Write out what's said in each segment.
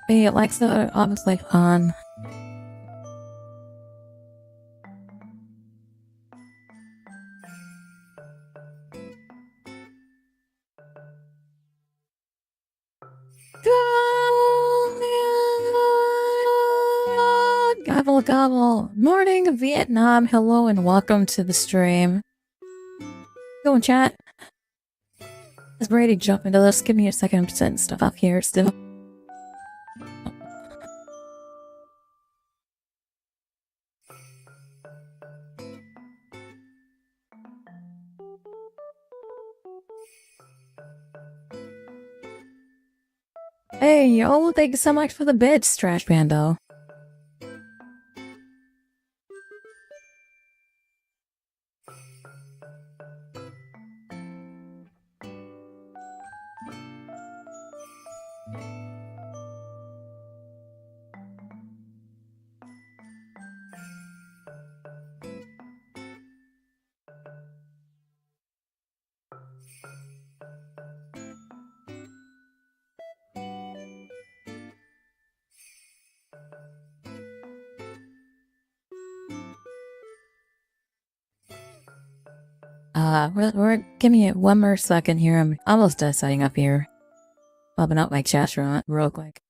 Wait, Alexa, obviously on. Gobble gobble. Morning, Vietnam. Hello and welcome to the stream. Go and chat. Is ready to jump into this. Give me a second. I'm setting stuff up here still. Hey, yo, thank you so much for the bits, Trash Bando. Give me one more second here. I'm almost done setting up here. Popping up my chat room real quick.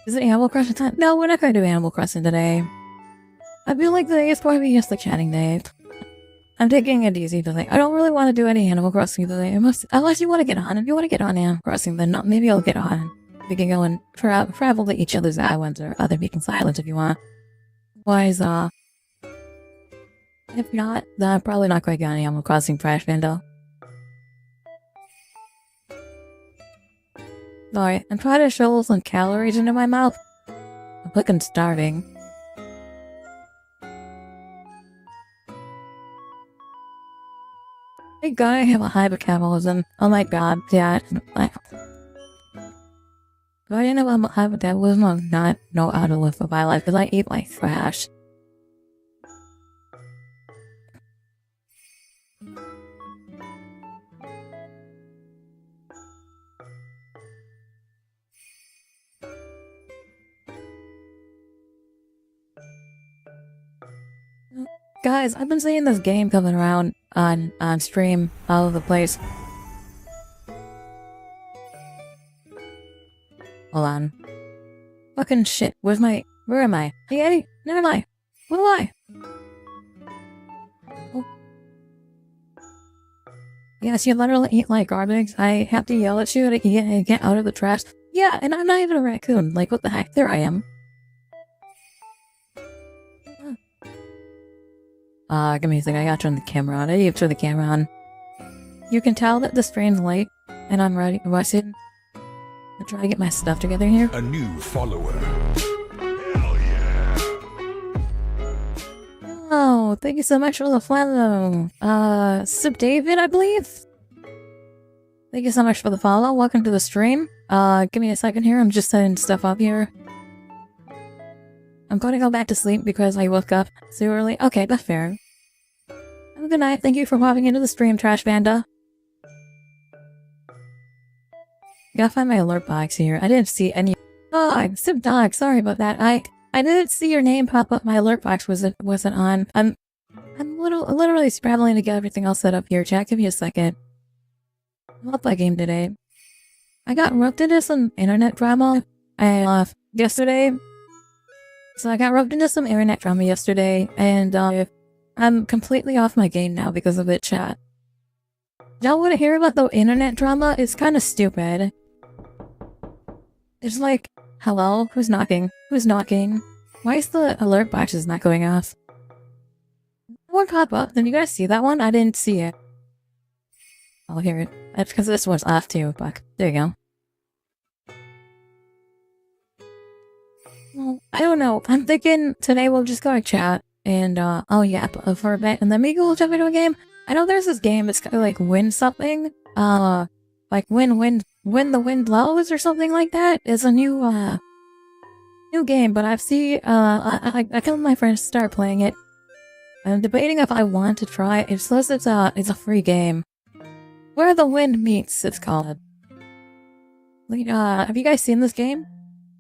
Is it Animal Crossing time? No, we're not going to do Animal Crossing today. I feel like today is probably just the chatting day. I'm taking it easy today. I don't really want to do any Animal Crossing today. Unless you want to get on. If you want to get on Animal Crossing, then maybe I'll get on. We can go and travel to each other's islands or other people's islands if you want. Otherwise, if not, then I'm probably not going to get any Animal Crossing Trash Van though. Sorry, I'm trying to shovel some calories into my mouth. I'm fucking starving. Thank God I have a hypercatabolism. Oh my god, yeah. If I didn't have a hypercatabolism, I would not know how to live for my life because I eat like trash. Guys, I've been seeing this game coming around on stream all over the place. Hold on. Fucking shit. Where am I? Hey Eddie, never mind. Where am I? Oh. Yes, you literally eat like garbage. I have to yell at you to get out of the trash. Yeah, and I'm not even a raccoon. Like, what the heck? There I am. Give me a second. I gotta turn the camera on. I need to turn the camera on. You can tell that the stream's late, and I'm ready. Rushing. I'm trying to get my stuff together here. A new follower. Hell yeah. Oh, thank you so much for the follow. Sip David, I believe. Thank you so much for the follow. Welcome to the stream. Give me a second here. I'm just setting stuff up here. I'm going to go back to sleep because I woke up too early. Okay, that's fair. Have a good night. Thank you for popping into the stream, Trash Panda. Gotta find my alert box here. I didn't see any. Oh, Sip Dog. Sorry about that. I didn't see your name pop up. My alert box wasn't on. I'm literally scrabbling to get everything all set up here. Chat, give me a second. I love that game today. I got roped into some internet drama yesterday. So I got roped into some internet drama yesterday, and I'm completely off my game now because of it, chat. Y'all want to hear about the internet drama? It's kind of stupid. It's like, hello? Who's knocking? Who's knocking? Why is the alert boxes not going off? One pop up. Did you guys see that one? I didn't see it. I'll hear it. That's because this one's off too, but there you go. Well, I don't know. I'm thinking today we'll just go to chat and I'll yap for a bit and then maybe we'll jump into a game. I know there's this game that's kind of like win something. Like win the wind blows or something like that. It's a new game, but I've seen I couple of my friends start playing it. I'm debating if I want to try it. It says it's a free game. Where the Wind Meets, it's called. Have you guys seen this game?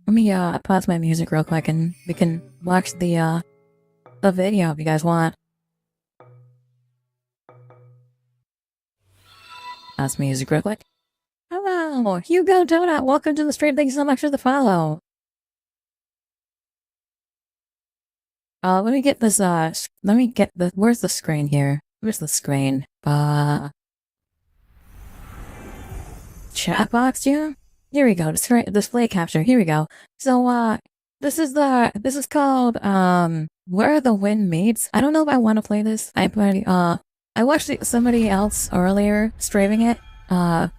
Let me pause my music real quick and we can watch the video if you guys want. Pause music real quick. Hello, Hugo Donut, welcome to the stream. Thank you so much for the follow. Let me get this, where's the screen here? Where's the screen? Chat box, yeah? Here we go, display capture, here we go. So, this is called, Where the Wind Meets. I don't know if I want to play this. I watched somebody else earlier streaming it. My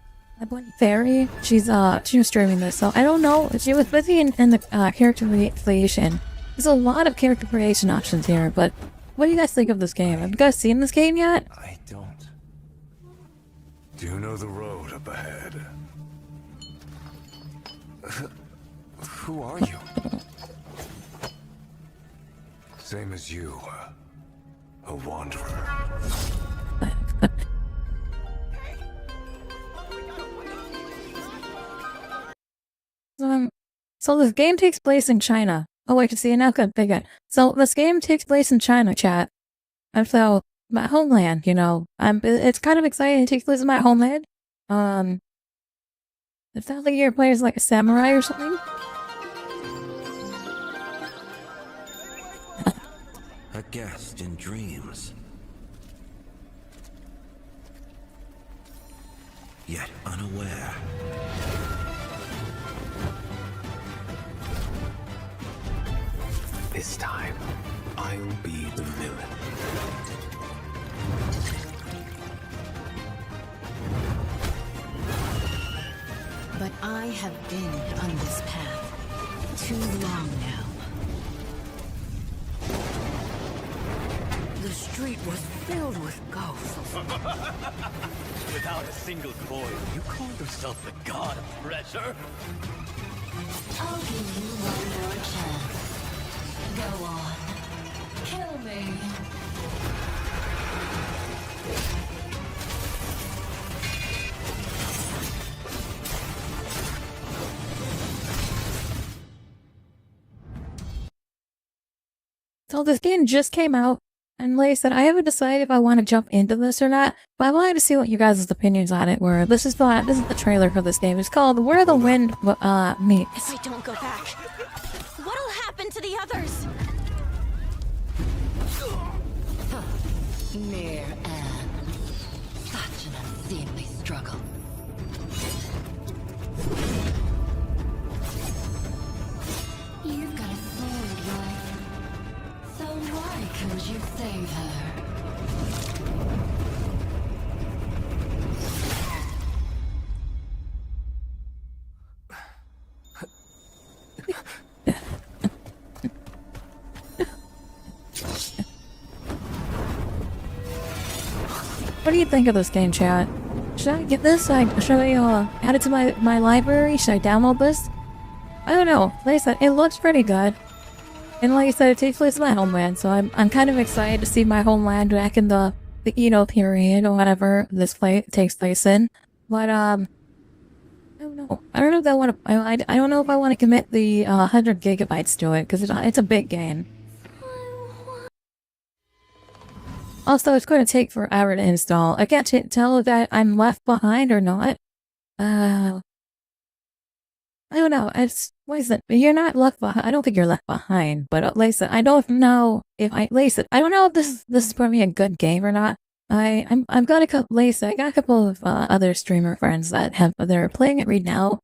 boy Fairy, she was streaming this, so I don't know. She was busy in the character creation. There's a lot of character creation options here, but what do you guys think of this game? Have you guys seen this game yet? I don't. Do you know the road up ahead? Who are you? Same as you. A wanderer. So this game takes place in China. Oh wait, see, now got bigger. So this game takes place in China, chat. And so my homeland, you know, it's kind of exciting. It takes place in my homeland. It sounds like your player's like a samurai or something. A guest in dreams. Yet unaware. This time, I'll be the villain. But I have been on this path too long now. The street was filled with ghosts. Without a single coin, you call yourself the god of treasure? I'll give you one more chance. Go on. Kill me. So this game just came out, and like I said, I haven't decided if I want to jump into this or not, but I wanted to see what you guys' opinions on it were. This is the trailer for this game. It's called Where the Wind Meets. If I don't go back, what'll happen to the others? Mere Anne. Such an unseemly struggle. You've got a sword, right? So why couldn't you save her? What do you think of this game, chat? Should I get this? Should I add it to my library? Should I download this? I don't know. Like I said, it looks pretty good. And like I said, it takes place in my homeland, so I'm kind of excited to see my homeland back in the Edo period or whatever this takes place in. But I don't know. I don't know if I want to. I don't know if I want to commit the 100 gigabytes to it because it's a big game. Also, it's going to take forever to install. I can't tell if I'm left behind or not. I don't know. What is it? You're not left behind. I don't think you're left behind. But Lisa, I don't know if I don't know if this is going to be a good game or not. I've got a couple. Lisa, I got a couple of other streamer friends they're playing it right now,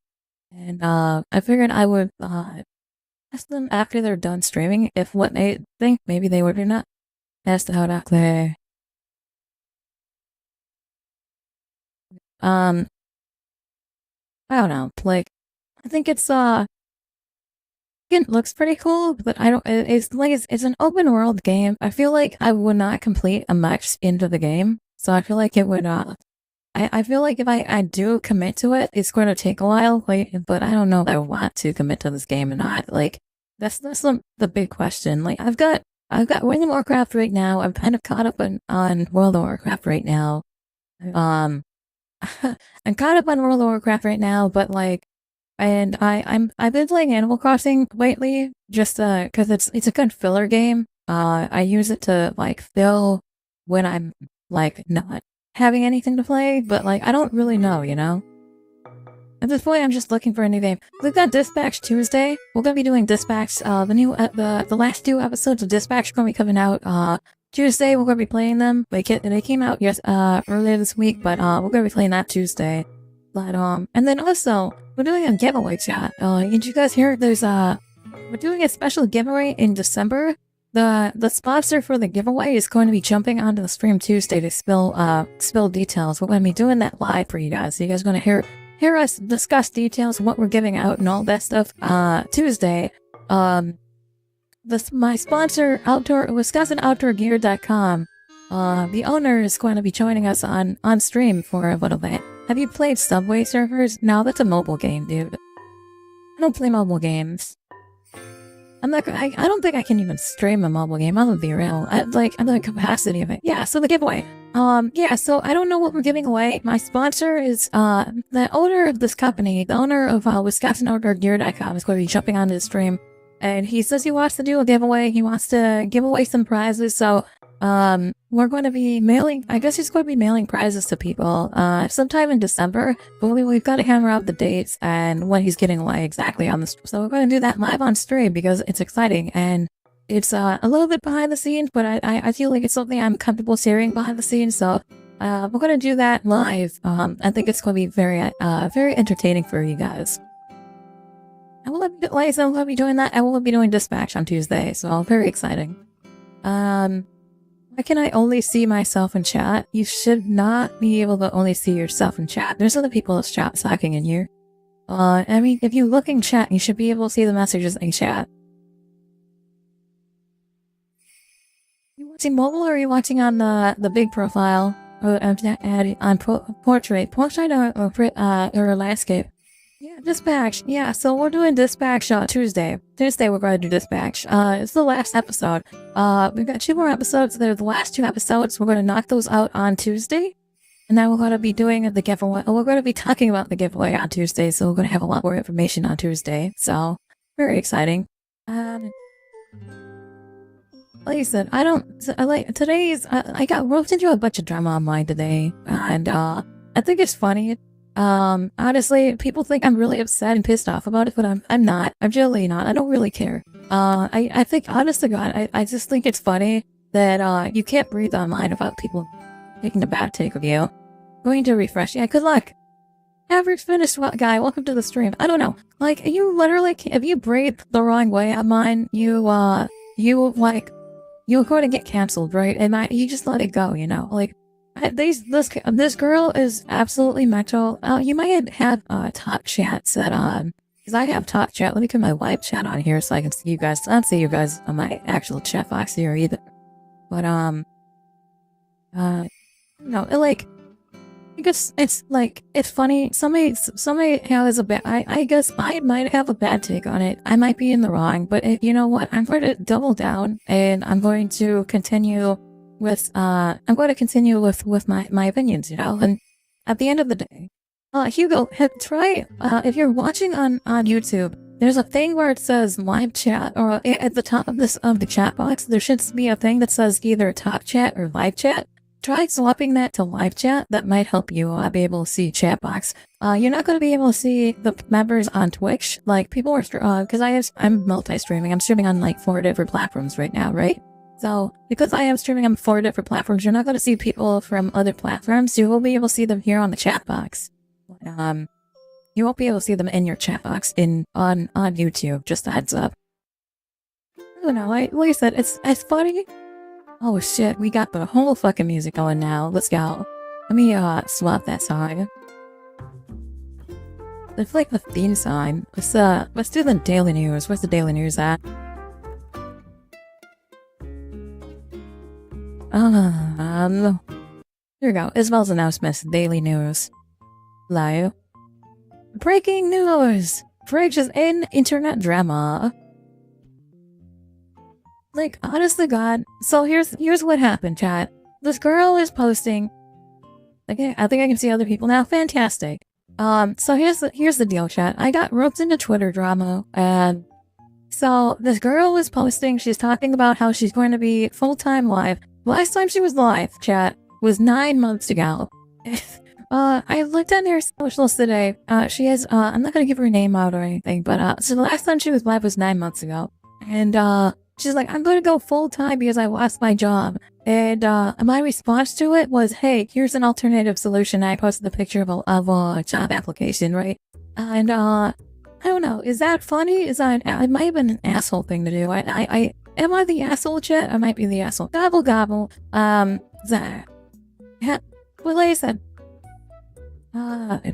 and I figured I would ask them after they're done streaming if what they think maybe they would or not. As to how to play. I don't know. Like, I think it looks pretty cool, but I don't. It's an open world game. I feel like I would not complete a much into the game, so I feel like it would. I feel like if I do commit to it, it's going to take a while. Like, but I don't know if I want to commit to this game or not. Like, that's the big question. Like, I've got World of Warcraft right now. I'm kind of caught up on World of Warcraft right now. I'm caught up on World of Warcraft right now, but like, and I've been playing Animal Crossing lately, just because it's a good filler game. I use it to like fill when I'm like not having anything to play, but like I don't really know, you know. At this point, I'm just looking for a new game. We've got Dispatch Tuesday. We're gonna be doing Dispatch. The last 2 episodes of Dispatch are gonna be coming out Tuesday. We're gonna be playing them. They came out earlier this week, but we're gonna be playing that Tuesday. But and then also we're doing a giveaway chat. Did you guys hear? We're doing a special giveaway in December. The sponsor for the giveaway is going to be jumping onto the stream Tuesday to spill details. We're gonna be doing that live for you guys. So you guys are gonna hear us discuss details of what we're giving out and all that stuff Tuesday. My sponsor, WisconsinOutdoorGear.com, the owner is going to be joining us on stream for a little bit. Have you played Subway Surfers? No, that's a mobile game, dude. I don't play mobile games. I don't think I can even stream a mobile game. I'm gonna be real. I'm the capacity of it. Yeah, so the giveaway. Yeah, so I don't know what we're giving away. My sponsor is, the owner of this company, the owner of, WisconsinOutdoorGear.com is going to be jumping onto the stream. And he says he wants to do a giveaway. He wants to give away some prizes. So, we're going to be I guess he's going to be mailing prizes to people, sometime in December. But we've got to hammer out the dates and when he's getting away exactly on the stream. So we're going to do that live on stream because it's exciting. And it's, a little bit behind the scenes, but I feel like it's something I'm comfortable sharing behind the scenes. So, we're going to do that live. I think it's going to be very entertaining for you guys. I will be doing that. I will be doing dispatch on Tuesday, so very exciting. Why can I only see myself in chat? You should not be able to only see yourself in chat. There's other people chat talking in here. I mean, if you look in chat, you should be able to see the messages in chat. You watching mobile or are you watching on the big profile? Or on portrait or landscape? Yeah, dispatch. Yeah, so we're doing dispatch on Tuesday. Tuesday we're going to do dispatch. It's the last episode. We've got 2 more episodes. They're the last 2 episodes. We're going to knock those out on Tuesday. And then we're going to be doing the giveaway. We're going to be talking about the giveaway on Tuesday, so we're going to have a lot more information on Tuesday. So, very exciting. Like I said, I got roped into a bunch of drama online today, and I think it's funny. Honestly, people think I'm really upset and pissed off about it, but I'm not. I'm really not. I don't really care. I think, honest to God, I just think it's funny that you can't breathe online about people taking a bad take of you. Going to refresh. Yeah, good luck. Average finished guy, welcome to the stream. I don't know. Like, you literally, if you breathe the wrong way on mine, you're going to get canceled, right? And you just let it go, you know? Like, this girl is absolutely mental. You might have talk chat set on. Because I have talk chat. Let me put my live chat on here so I can see you guys. I don't see you guys on my actual chat box here either. But, no, I guess it's like, it's funny. Somebody has a bad, I guess I might have a bad take on it. I might be in the wrong, but you know what? I'm going to double down and I'm going to continue with, my opinions, you know? And at the end of the day, Hugo, try, if you're watching on YouTube, there's a thing where it says live chat, or at the top of the chat box, there should be a thing that says either talk chat or live chat. Try swapping that to live chat. That might help you be able to see chat box. You're not going to be able to see the members on Twitch. Like, people are, because I'm multi-streaming. I'm streaming on like 4 different platforms right now, right? So, because I am streaming on 4 different platforms, you're not going to see people from other platforms. You will be able to see them here on the chat box. You won't be able to see them in your chat box on YouTube. Just a heads up. I don't know. Like I said, it's funny. Oh shit, we got the whole fucking music going now. Let's go. Let me swap that song. It's like the theme song. Let's do the daily news. Where's the daily news at? Here we go. Isabel's announcements. Daily news. Live. Breaking news! Fridge is in internet drama. Like, honest to God. So here's what happened, chat. This girl is posting. Okay, I think I can see other people now. Fantastic. So here's the deal, chat. I got roped into Twitter drama, and so this girl was posting. She's talking about how she's going to be full-time live. Last time she was live, chat, was 9 months ago. I looked at her socials today. She has. I'm not gonna give her name out or anything, but so the last time she was live was 9 months ago, and she's like, I'm going to go full-time because I lost my job. And my response to it was, hey, here's an alternative solution. I posted a picture of a job application, right? And I don't know. Is that funny? It might have been an asshole thing to do. Am I the asshole, chat? I might be the asshole. Gobble, gobble. Well, like I said,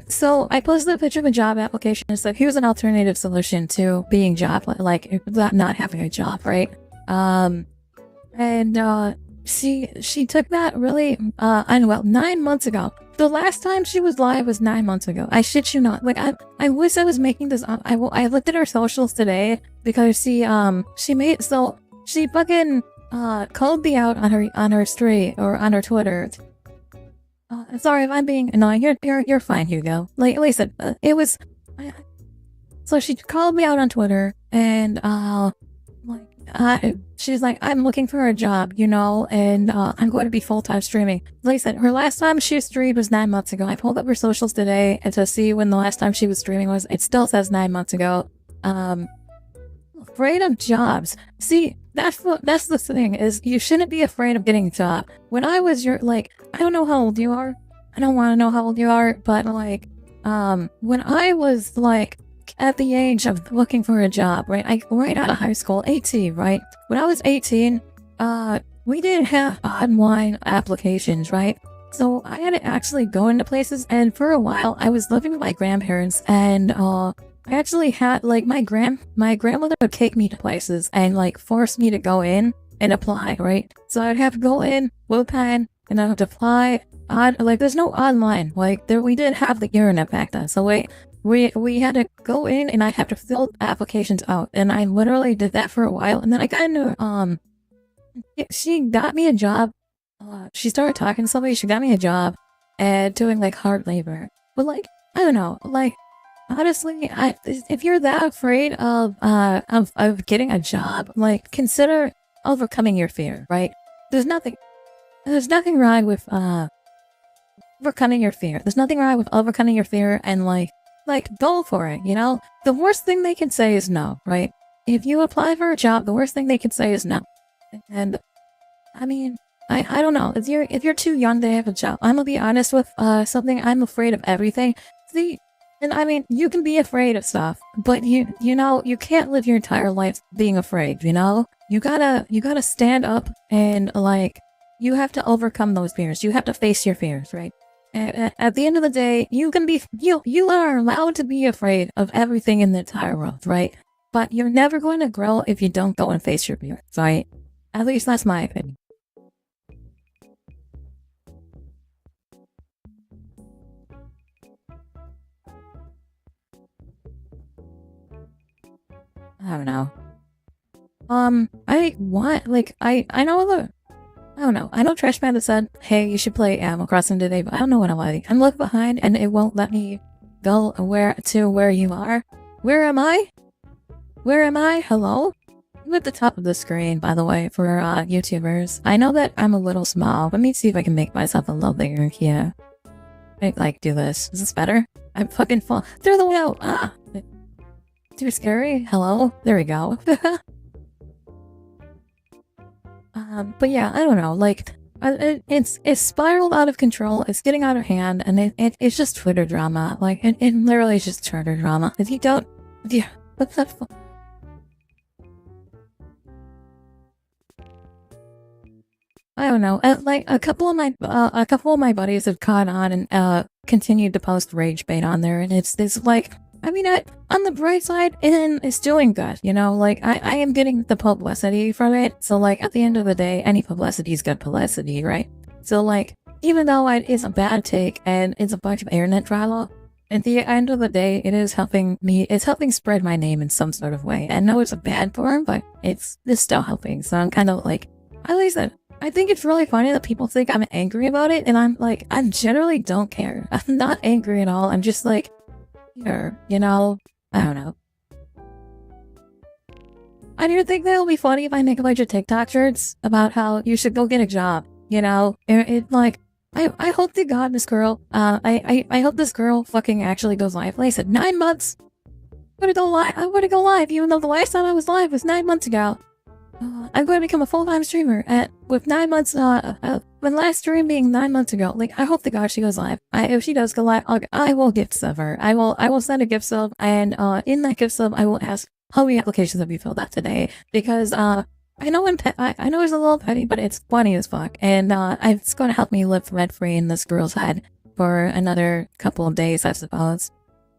so I posted a picture of a job application and said, here's an alternative solution to being like not having a job, right? She took that really, unwell. 9 months ago. The last time she was live was 9 months ago. I shit you not. Like, I wish I was making this up. I looked at her socials today because she fucking, called me out on her stream, or on her Twitter. Sorry if I'm being annoying. You're fine, Hugo. Like I said, it was. So she called me out on Twitter, and she's like, I'm looking for a job, you know, and I'm going to be full-time streaming. Like I said, her last time she streamed was 9 months ago. I pulled up her socials today and to see when the last time she was streaming was. It still says 9 months ago. Afraid of jobs. See, that's the thing, is you shouldn't be afraid of getting a job. When I was I don't know how old you are. I don't want to know how old you are, but like, when I was like at the age of looking for a job, right? Right out of high school, 18, right? When I was 18, we didn't have online applications, right? So I had to actually go into places, and for a while I was living with my grandparents, and I actually had like my grandmother would take me to places and like force me to go in and apply, right? So I'd have to go in with a pen and I would apply like there's no online, like we didn't have the internet back then, so we had to go in and I have to fill applications out, and I literally did that for a while, and then I got into she got me a job. She started talking to somebody. She got me a job and doing like hard labor. But like, I don't know. Like, honestly, if you're that afraid of getting a job, like consider overcoming your fear. Right? There's nothing wrong with overcoming your fear. There's nothing wrong with overcoming your fear and like go for it. You know, the worst thing they can say is no. Right? If you apply for a job, the worst thing they can say is no. And I mean, I don't know. If you're too young to have a job, I'm gonna be honest with something. I'm afraid of everything. See, and I mean, you can be afraid of stuff, but you know, you can't live your entire life being afraid. You know, you gotta stand up and like you have to overcome those fears. You have to face your fears, right? And at the end of the day, you are allowed to be afraid of everything in the entire world, right? But you're never going to grow if you don't go and face your fears, right? At least that's my opinion. I don't know. I don't know. I know Trash Panda said, hey, you should play Animal Crossing today, but I don't know what I'm like. I'm looking behind and it won't let me go where you are. Where am I? Where am I? Hello? I'm at the top of the screen, by the way, for YouTubers. I know that I'm a little small. Let me see if I can make myself a little bigger here. Like, do this. Is this better? I'm fucking fall through the window. Ah! Too scary? Hello? There we go. But yeah, I don't know. Like, it's spiraled out of control. It's getting out of hand, and it's just Twitter drama. Like, it literally is just Twitter drama. If you don't, yeah, what's that? I don't know. Like a couple of my buddies have caught on and continued to post rage bait on there, and it's like, I mean, on the bright side, it's doing good, you know. Like I am getting the publicity from it, so like at the end of the day, any publicity is good publicity, right? So like, even though it's a bad take and it's a bunch of internet drama, at the end of the day, it is helping me. It's helping spread my name in some sort of way. I know it's a bad form, but it's still helping. So I'm kind of like, at least I think it's really funny that people think I'm angry about it, and I'm like, I generally don't care. I'm not angry at all. I'm just like, here, you know, I don't know. I do think that it'll be funny if I make a bunch of TikTok shirts about how you should go get a job, you know? It like, I hope to God this girl, I hope this girl fucking actually goes live. Like I said, 9 months. I want to go live, even though the last time I was live was 9 months ago. I'm going to become a full-time streamer with 9 months, my last stream being 9 months ago. Like, I hope to God she goes live. If she does go live, I will gift sub her. I will send a gift sub, and in that gift sub, I will ask how many applications have you filled out today, because I know I know it's a little petty, but it's funny as fuck, and it's going to help me live rent-free in this girl's head for another couple of days, I suppose.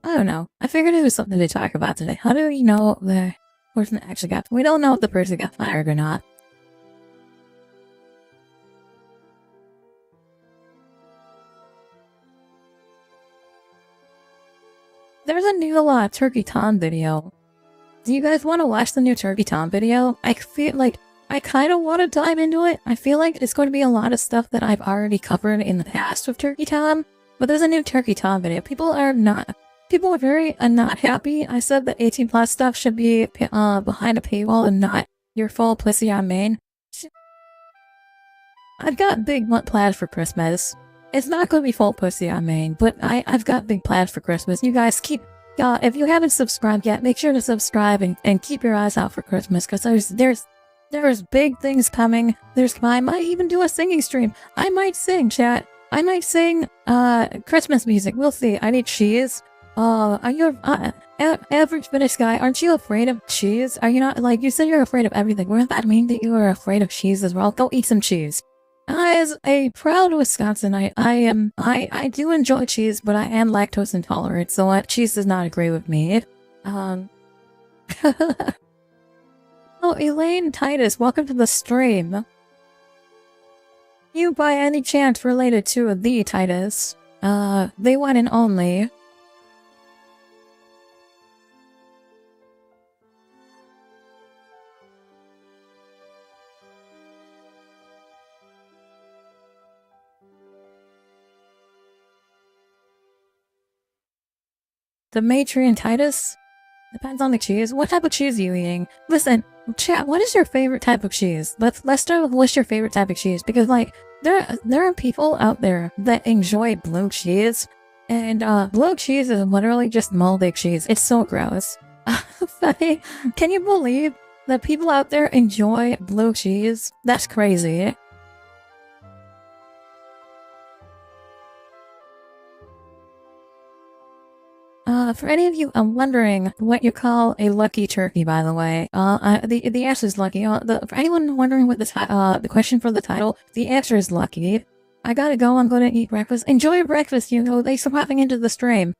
I don't know. I figured it was something to talk about today. How do you know the person actually got? We don't know if the person got fired or not. There's a new Turkey Tom video. Do you guys want to watch the new Turkey Tom video? I feel like I kind of want to dive into it. I feel like it's going to be a lot of stuff that I've already covered in the past with Turkey Tom, but there's a new Turkey Tom video. People are very not happy. I said that 18 plus stuff should be behind a paywall and not your full pussy on main. I've got big plans for Christmas. It's not going to be full pussy on main, but I've got big plans for Christmas. You guys if you haven't subscribed yet, make sure to subscribe and keep your eyes out for Christmas, because there's big things coming. I might even do a singing stream. I might sing, chat. I might sing Christmas music. We'll see. I need cheese. Are you average British guy? Aren't you afraid of cheese? Are you not, like, you said you're afraid of everything. Wouldn't that mean that you are afraid of cheese as well? Go eat some cheese. As a proud Wisconsinite, I do enjoy cheese, but I am lactose intolerant, so cheese does not agree with me. Oh, Elaine Titus, welcome to the stream. You by any chance related to the Titus? The one and only. The Matrion Titus? Depends on the cheese. What type of cheese are you eating? Listen, chat, what is your favorite type of cheese? Let's start with what's your favorite type of cheese, because like there are people out there that enjoy blue cheese, and blue cheese is literally just moldy cheese. It's so gross. Can you believe that people out there enjoy blue cheese? That's crazy. For any of you wondering what you call a lucky turkey, by the way, the answer is lucky. For anyone wondering what the question for the title, the answer is lucky. I gotta go. I'm gonna eat breakfast. Enjoy your breakfast, you know. Thanks for popping into the stream.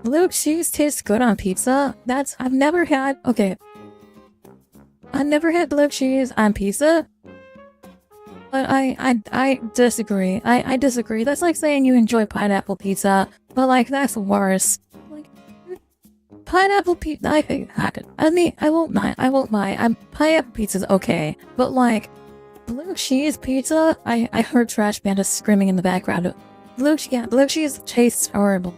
Blue cheese tastes good on pizza? I've never had blue cheese on pizza. But I disagree. I disagree. That's like saying you enjoy pineapple pizza, but like that's worse. Like pineapple pizza, I won't lie. Pineapple pizza's okay, but like blue cheese pizza, I heard Trash Panda screaming in the background. Blue cheese tastes horrible.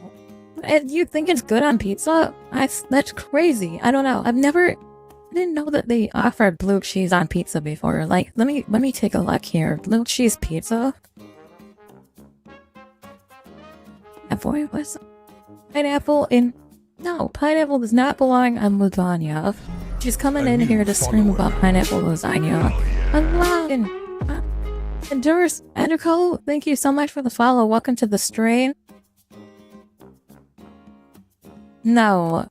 And you think it's good on pizza? That's crazy. I don't know. I didn't know that they offered blue cheese on pizza before. Like, let me take a look here. Blue cheese pizza? Pineapple does not belong on lasagna. She's coming in here to scream about pineapple lasagna. Endurance Edico, thank you so much for the follow. Welcome to the stream. No.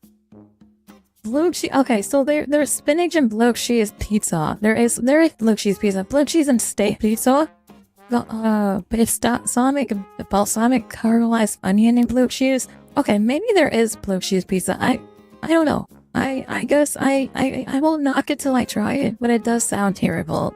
Blue cheese. Okay, so there's spinach and blue cheese pizza. There is blue cheese pizza. Blue cheese and steak pizza. It's balsamic caramelized onion and blue cheese. Okay, maybe there is blue cheese pizza. I don't know. I guess I will knock it till I try it, but it does sound terrible.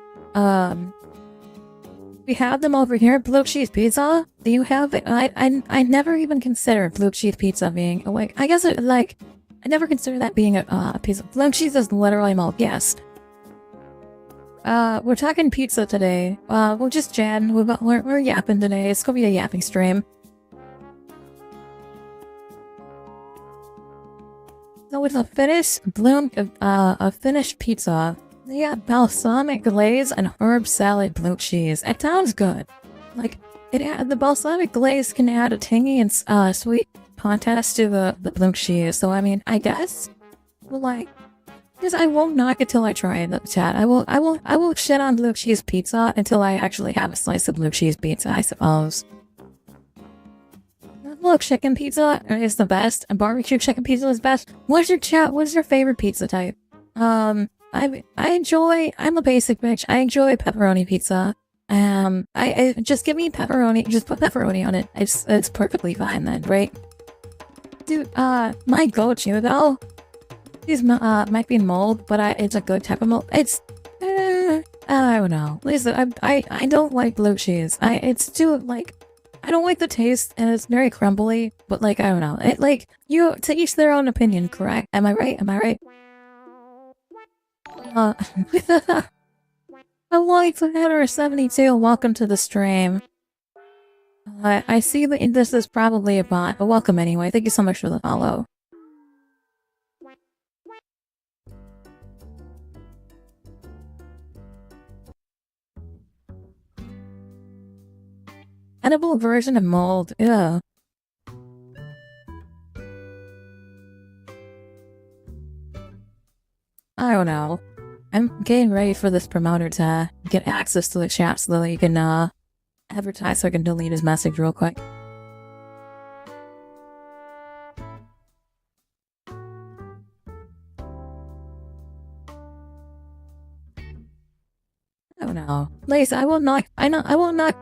We have them over here. Blue cheese pizza? Do you have it? I never even considered blue cheese pizza being like, I guess it, like, I never considered that being a pizza. Blue cheese is literally mold, yes. We're talking pizza today. We're just chatting. We're yapping today. It's gonna be a yapping stream. So it's a finished pizza. They got balsamic glaze and herb salad blue cheese. It sounds good. Like, the balsamic glaze can add a tangy and sweet contrast to the blue cheese. So I mean, I guess, well, like, because I won't knock it till I try it. Chat. I will shit on blue cheese pizza until I actually have a slice of blue cheese pizza, I suppose. Look, chicken pizza is the best, and barbecue chicken pizza is best. What's your favorite pizza type? I'm a basic bitch. I enjoy pepperoni pizza. I just give me pepperoni, just put pepperoni on it. It's perfectly fine then, right? Dude, my go-to though, these might be mold, but it's a good type of mold. It's, I don't know. Listen, I don't like blue cheese. It's too, like, I don't like the taste, and it's very crumbly, but like, I don't know. It, like, to each their own opinion, correct? Am I right? Hello, Header72, welcome to the stream. I see that this is probably a bot, but welcome anyway. Thank you so much for the follow. Edible version of mold, yeah. I don't know. I'm getting ready for this promoter to get access to the chat so that he can advertise, so I can delete his message real quick. I don't know. Lace, I will not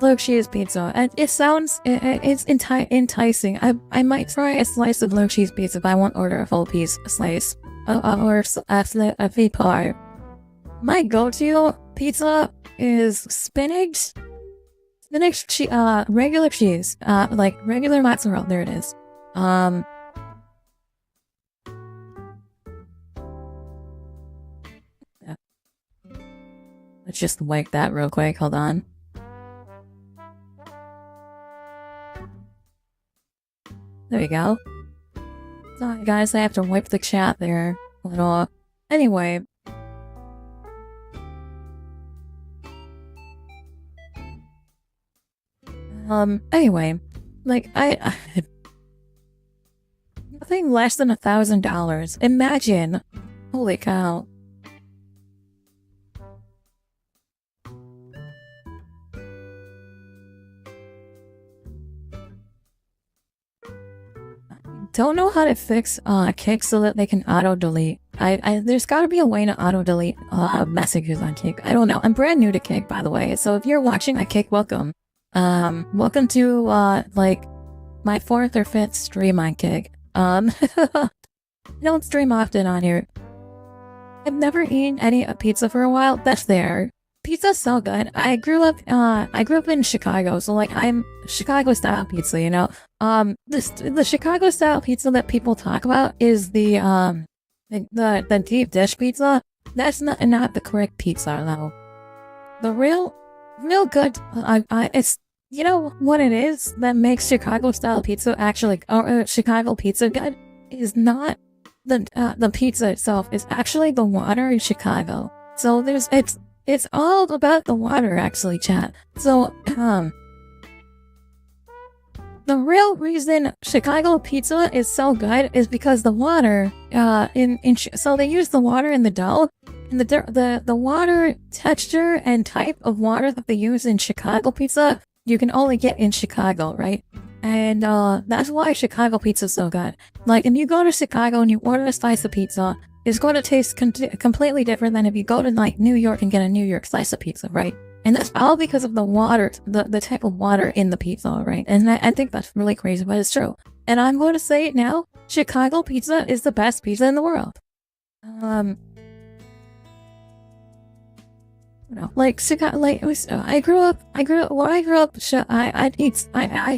blue cheese pizza. And it sounds, it's enticing. I might try a slice of blue cheese pizza if I won't order a full piece, a slice. Or a feet pie. My go-to pizza is spinach, regular cheese, like regular mozzarella. There it is. Yeah. Let's just wipe that real quick. Hold on. There we go. Sorry guys, I have to wipe the chat there a little. Anyway. Anyway. Like, nothing less than $1,000. Imagine. Holy cow. Don't know how to fix Kick so that they can auto-delete. There's gotta be a way to auto-delete messages on Kick. I don't know. I'm brand new to Kick, by the way. So if you're watching my Kick, welcome. Welcome to like my 4th or 5th stream on Kick. I don't stream often on here. I've never eaten any pizza for a while. That's there. Pizza's so good. I grew up in Chicago, so like I'm Chicago style pizza, you know. The Chicago style pizza that people talk about is the deep dish pizza. That's not the correct pizza though. The real good it's, you know what it is that makes Chicago style pizza actually, or Chicago pizza good, is not the pizza itself. It's actually the water in Chicago. So it's all about the water, actually, chat. So, the real reason Chicago pizza is so good is because the water, so they use the water in the dough, and the water texture and type of water that they use in Chicago pizza, you can only get in Chicago, right? And, that's why Chicago pizza is so good. Like, if you go to Chicago and you order a slice of pizza, it's going to taste completely different than if you go to like New York and get a New York slice of pizza, right? And that's all because of the water, the type of water in the pizza, right? And I think that's really crazy, but it's true. And I'm going to say it now: Chicago pizza is the best pizza in the world. You know, like Chicago, like it was. I grew up. I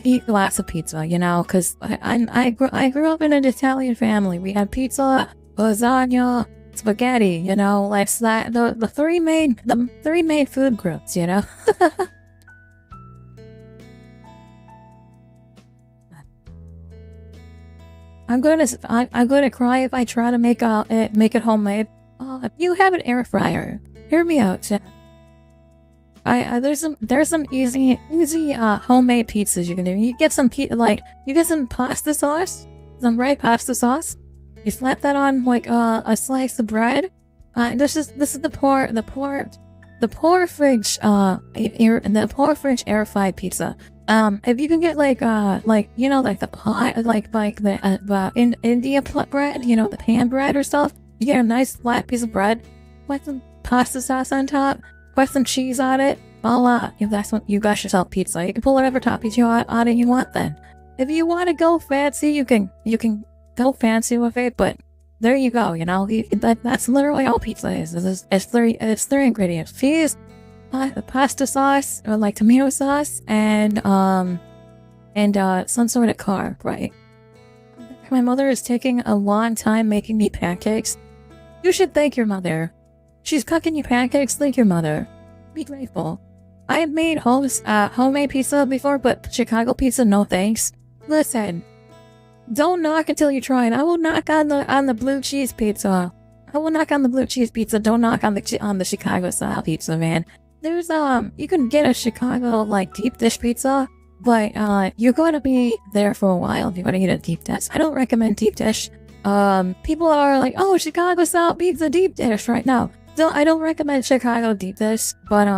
eat lots of pizza, you know, because I grew up in an Italian family. We had pizza, lasagna, spaghetti, you know, like the three main food groups, you know. I'm gonna cry if I try to make it homemade. If you have an air fryer, hear me out. There's some easy homemade pizzas you can do. You get some pasta sauce, some red pasta sauce. You slap that on like a slice of bread. This is the Porfridge air fried pizza. If you can get like you know, like the pie, like the India bread, you know, the pan bread or stuff. You get a nice flat piece of bread, put some pasta sauce on top, put some cheese on it. Voila! If that's what you got yourself pizza. You can pull whatever toppings you want. Then, if you want to go fancy, you can go fancy with it. But there you go. You know, that's literally all pizza is. It's three ingredients: cheese, pasta sauce, or like tomato sauce, and some sort of carb, right? My mother is taking a long time making me pancakes. You should thank your mother. She's cooking you pancakes. Thank your mother. Be grateful. I have made homemade pizza before, but Chicago pizza, no thanks. Listen, don't knock until you try it. I will knock on the blue cheese pizza. I will knock on the blue cheese pizza. Don't knock on the Chicago style pizza, man. There's you can get a Chicago like deep dish pizza, but you're going to be there for a while if you're going to eat a deep dish. I don't recommend deep dish. people are like, oh, Chicago style pizza deep dish right now. So I don't recommend Chicago deep dish, but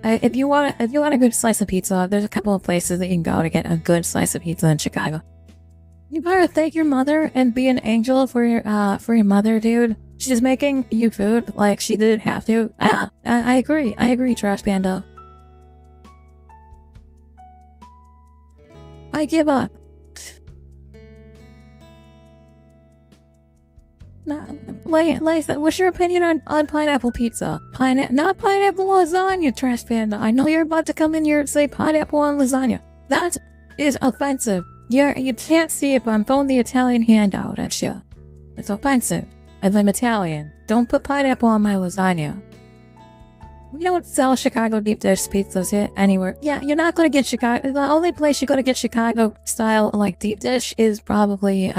if you want a good slice of pizza, there's a couple of places that you can go to get a good slice of pizza in Chicago. You better thank your mother and be an angel for your mother, dude. She's making you food like she didn't have to. I agree, Trash Panda. I give up. What's your opinion on pineapple pizza? Not pineapple lasagna, Trash Panda. I know you're about to come in here and say pineapple on lasagna. That is offensive. You can't see it, but I'm throwing the Italian hand out at you. It's offensive. I'm Italian. Don't put pineapple on my lasagna. We don't sell Chicago deep dish pizzas here anywhere. Yeah, you're not gonna get Chicago. The only place you're gonna get Chicago style like deep dish is probably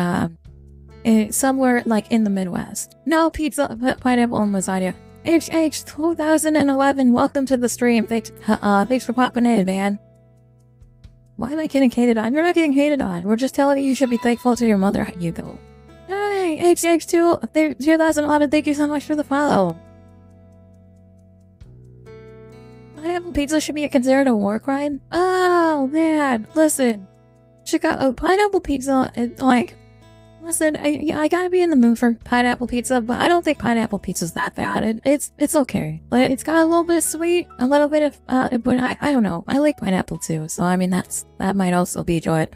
somewhere like in the Midwest. No pizza, pineapple on lasagna. HH 2011, welcome to the stream. Thanks for popping in, man. Why am I getting hated on? You're not getting hated on. We're just telling you you should be thankful to your mother. You go. Hey, HH 2011, thank you so much for the follow. Pineapple pizza should be considered a war crime? Oh, man, listen. Chicago pineapple pizza is like... Listen, I gotta be in the mood for pineapple pizza, but I don't think pineapple pizza's that bad. It's okay. Like, it's got a little bit of sweet, a little bit of, but I don't know. I like pineapple too, so I mean, that might also be joy.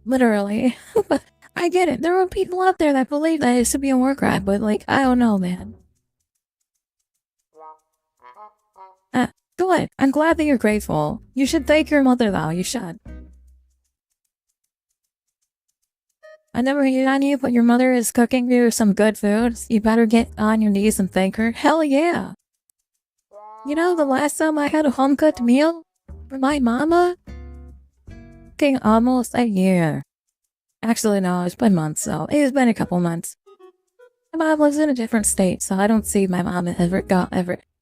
Literally. But I get it. There are people out there that believe that it should be a war crime, but like, I don't know, man. Good. I'm glad that you're grateful. You should thank your mother, though. You should. I never hate on you, but your mother is cooking you some good food. You better get on your knees and thank her. Hell yeah. You know, the last time I had a home-cooked meal for my mama? Fucking almost a year. Actually, no, it's been months, so it's been a couple months. My mom lives in a different state, so I don't see my mom ever.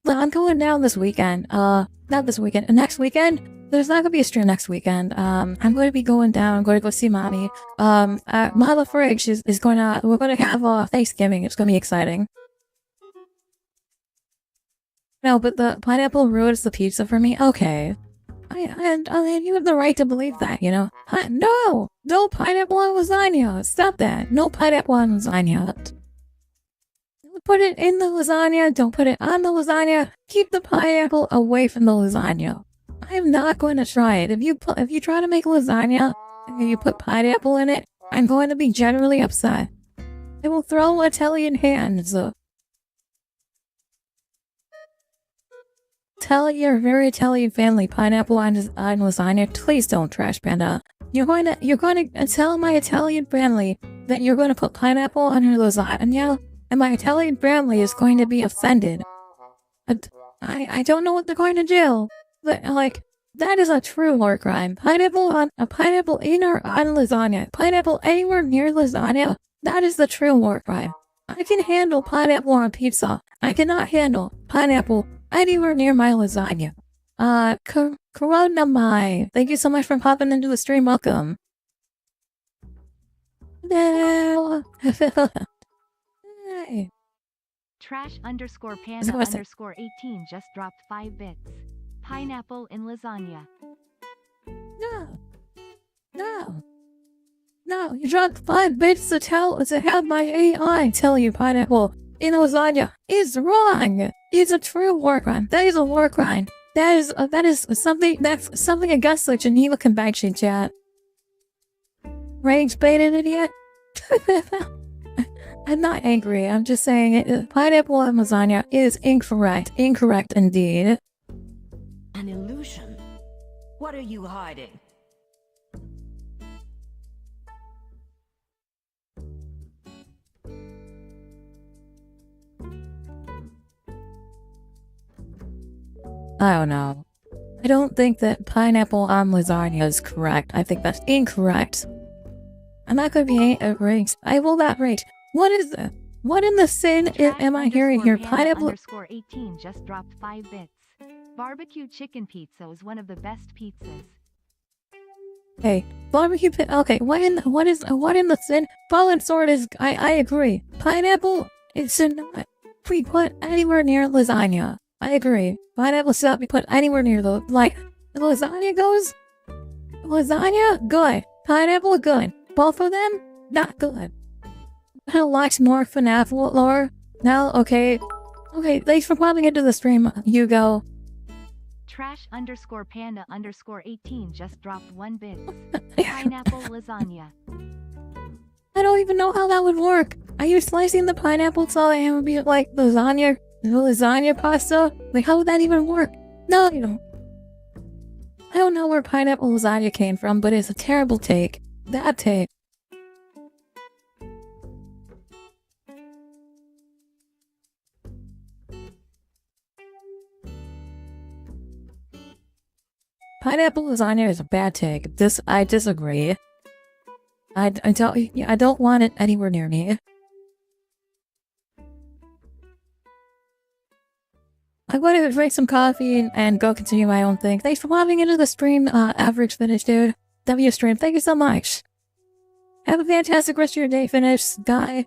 Well, I'm going down this weekend. Not this weekend. Next weekend? There's not gonna be a stream next weekend. I'm going to be going down. I'm going to go see mommy. Mama Fridge is going to. We're going to have Thanksgiving. It's going to be exciting. No, but the pineapple ruins the pizza for me. Okay. You have the right to believe that, you know. No pineapple on lasagna. Stop that. No pineapple on lasagna. Put it in the lasagna. Don't put it on the lasagna. Keep the pineapple away from the lasagna. I'm not going to try it. If you try to make lasagna and you put pineapple in it, I'm going to be generally upset. I will throw Italian hands. Tell your very Italian family pineapple on lasagna. Please don't, Trash Panda. You're going to tell my Italian family that you're going to put pineapple on your lasagna, and my Italian family is going to be offended. I don't know what they're going to do. But, like, that is a true war crime. Pineapple in or on lasagna. Pineapple anywhere near lasagna. That is the true war crime. I can handle pineapple on pizza. I cannot handle pineapple anywhere near my lasagna. Corona Mai. Thank you so much for popping into the stream. Welcome. No. Hey. Trash_panda_18 just dropped 5 bits. Pineapple in lasagna. No, you dropped 5 bits to have my AI tell you pineapple in lasagna is wrong. It's a true war crime. That is a war crime. That is something against the Geneva Convention, chat. Rage baited idiot. I'm not angry. I'm just saying it. Pineapple and lasagna is incorrect. Incorrect indeed. An illusion? What are you hiding? I don't know. I don't think that pineapple on lasagna is correct. I think that's incorrect. I'm not gonna be angry. I will not rage. What is that? What in the sin am I hearing here? Pineapple _18 just dropped 5 bits. Barbecue chicken pizza is one of the best pizzas. Okay, barbecue pit. Okay, what in the sin? Ball and sword is. I agree. Pineapple. It should not be put anywhere near lasagna. I agree. Pineapple should not be put anywhere near the the lasagna goes. Lasagna good. Pineapple good. Both of them not good. Lots more FNAF lore. Now, okay, thanks for popping into the stream, Hugo. Trash_panda_18 just dropped 1 bit. Pineapple lasagna. I don't even know how that would work. Are you slicing the pineapple so it would be like lasagna pasta? Like, how would that even work? No, you don't. I don't know where pineapple lasagna came from, but it's a terrible take. Bad take. Pineapple lasagna is a bad take. I disagree. I don't want it anywhere near me. I'm going to drink some coffee and go continue my own thing. Thanks for popping into the stream, Average Finish Dude. W stream, thank you so much. Have a fantastic rest of your day, Finish guy.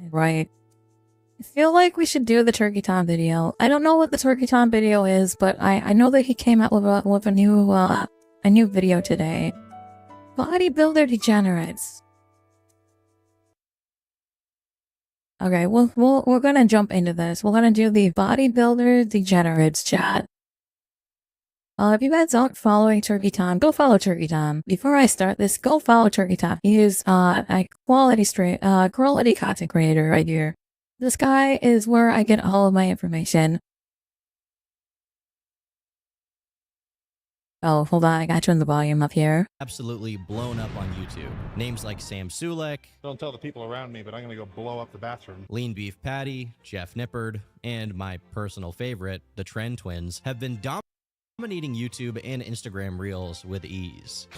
Right. I feel like we should do the Turkey Tom video. I don't know what the Turkey Tom video is, but I know that he came out with a new video today. Bodybuilder degenerates. Okay, we're gonna jump into this. We're gonna do the bodybuilder degenerates chat. If you guys aren't following Turkey Tom, go follow Turkey Tom. Before I start this, go follow Turkey Tom. He is a quality content creator right here. This guy is where I get all of my information. Oh, hold on, I gotta turn the volume up here. Absolutely blown up on YouTube. Names like Sam Sulek. Don't tell the people around me, but I'm gonna go blow up the bathroom. Lean Beef Patty, Jeff Nippard, and my personal favorite, the Trend Twins, have been dominating YouTube and Instagram Reels with ease.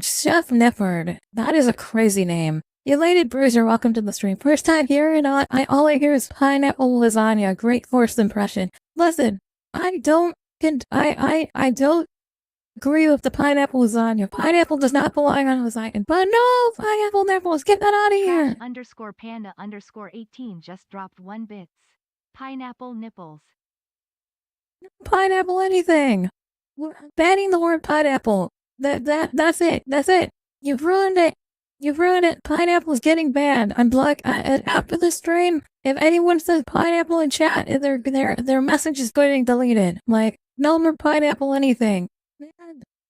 Chef Nippard, that is a crazy name. Elated Bruiser, welcome to the stream. First time here, and all I hear is pineapple lasagna. Great first impression. Listen, I don't agree with the pineapple lasagna. Pineapple does not belong on lasagna. But no, pineapple nipples, get that out of here. _panda_18 just dropped 1 bits. Pineapple nipples. Pineapple anything. We're banning the word pineapple. That's it. That's it. You've ruined it. You've ruined it. Pineapple's getting banned. I'm black. After this stream, if anyone says pineapple in chat, their message is getting deleted. Like, no more pineapple anything.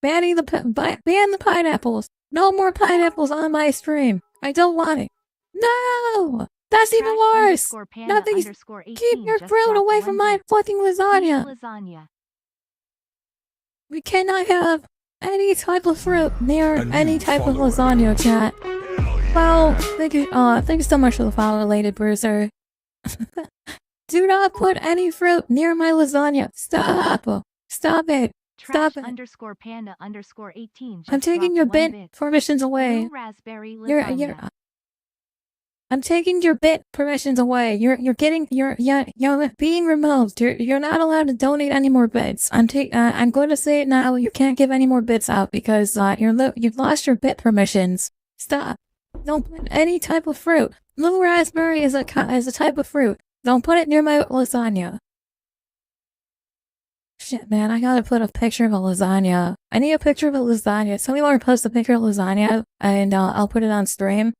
Ban the pineapples. No more pineapples on my stream. I don't want it. No! That's even worse! Nothing's... Keep your fruit away from my fucking lasagna. We cannot have any type of fruit near any type of lasagna, chat. Well, thank you so much for the follow, Related Bruiser. Do not put any fruit near my lasagna. Stop! Stop it! Stop it! _panda_18 I'm taking your bit permissions away. I'm taking your bit permissions away. You're being removed. You're not allowed to donate any more bits. I'm going to say it now. You can't give any more bits out because you've lost your bit permissions. Stop. Don't put any type of fruit. Blue raspberry is a type of fruit. Don't put it near my lasagna. Shit, man, I gotta put a picture of a lasagna. I need a picture of a lasagna. Somebody want to post a picture of lasagna, and I'll put it on stream.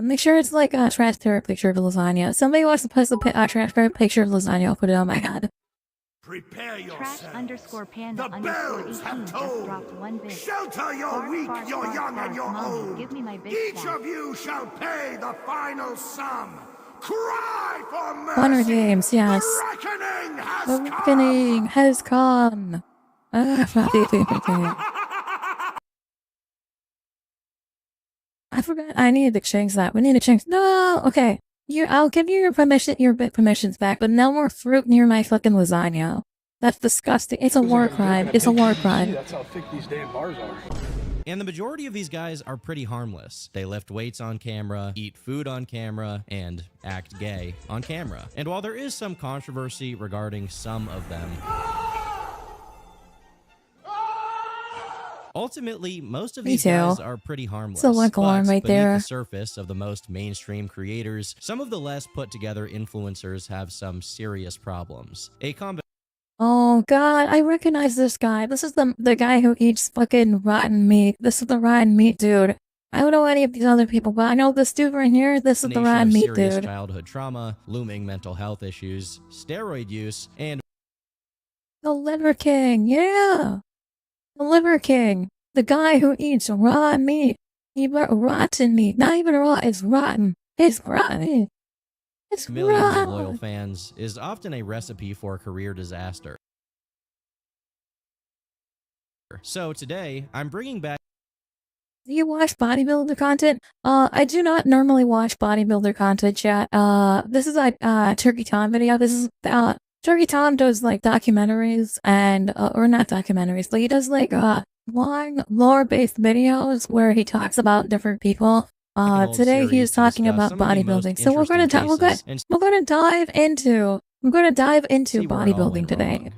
Make sure it's like a transparent picture of lasagna. Somebody wants to post a transparent picture of lasagna, I'll put it on my head. Prepare yourself. _panda_18 just dropped 1 bit. Shelter your weak, your young, and your old. Give me my big Each of you shall pay the final sum. Cry for mercy. Honor Games, yes. The reckoning has come. I forgot. I needed to change that. We need to change. No, okay. I'll give you your bit permissions back, but no more fruit near my fucking lasagna. That's disgusting. It's a war crime. It's a war crime. That's how thick these damn bars are. And the majority of these guys are pretty harmless. They lift weights on camera, eat food on camera, and act gay on camera. And while there is some controversy regarding some of them, ultimately, most of these guys are pretty harmless. So like alarm right there. Beneath the surface of the most mainstream creators, some of the less put together influencers have some serious problems. Oh god, I recognize this guy. This is the guy who eats fucking rotten meat. This is the rotten meat dude. I don't know any of these other people, but I know this dude right here. This is the rotten meat dude. Childhood trauma, looming mental health issues, steroid use, and the Liver King. Yeah. The Liver King, the guy who eats raw meat. Rotten meat. Not even raw, it's rotten. It's rotten. It's millions rotten. of loyal fans is often a recipe for career disaster. So today, I'm bringing back... Do you watch bodybuilder content? I do not normally watch bodybuilder content, chat. This is like, Turkey Tom video. This is, Turkey Tom does like documentaries and, or not documentaries, but he does like, long lore-based videos where he talks about different people. Today he's talking about bodybuilding. So we're gonna dive into bodybuilding today.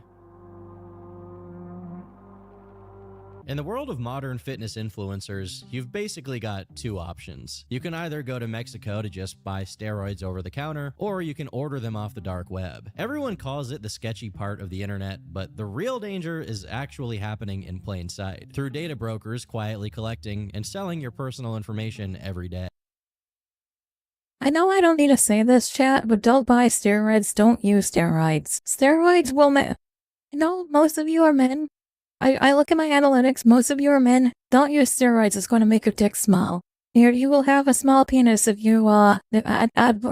In the world of modern fitness influencers, you've basically got two options. You can either go to Mexico to just buy steroids over the counter, or you can order them off the dark web. Everyone calls it the sketchy part of the internet, but the real danger is actually happening in plain sight, through data brokers quietly collecting and selling your personal information every day. I know I don't need to say this, chat, but don't buy steroids, don't use steroids. Steroids will most of you are men. I look at my analytics, most of you are men. Don't use steroids, it's going to make your dick small. Here, you will have a small penis if you, or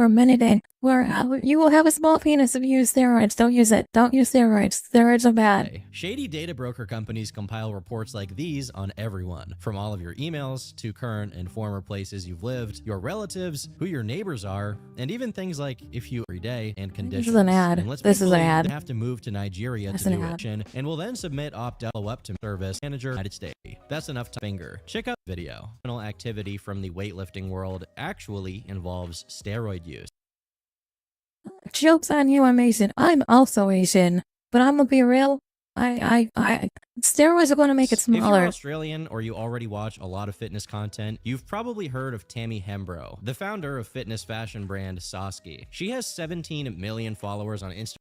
many where you will have a small penis if you use steroids. Don't use it. Don't use steroids. Steroids are bad. Shady data broker companies compile reports like these on everyone, from all of your emails to current and former places you've lived, your relatives, who your neighbors are, and even things like if you every day and conditions. This is an ad. This is an ad. You have to move to Nigeria to do it, and will then submit opt-out to service manager United States. That's enough to finger. Check out the video. Activity from the weightlifting world actually involves steroid use. Joke's on you, I'm Asian. I'm also Asian, but I'm gonna be real. Steroids are going to make it smaller. If you're Australian or you already watch a lot of fitness content, you've probably heard of Tammy Hembrow, the founder of fitness fashion brand Sosky. She has 17 million followers on Instagram.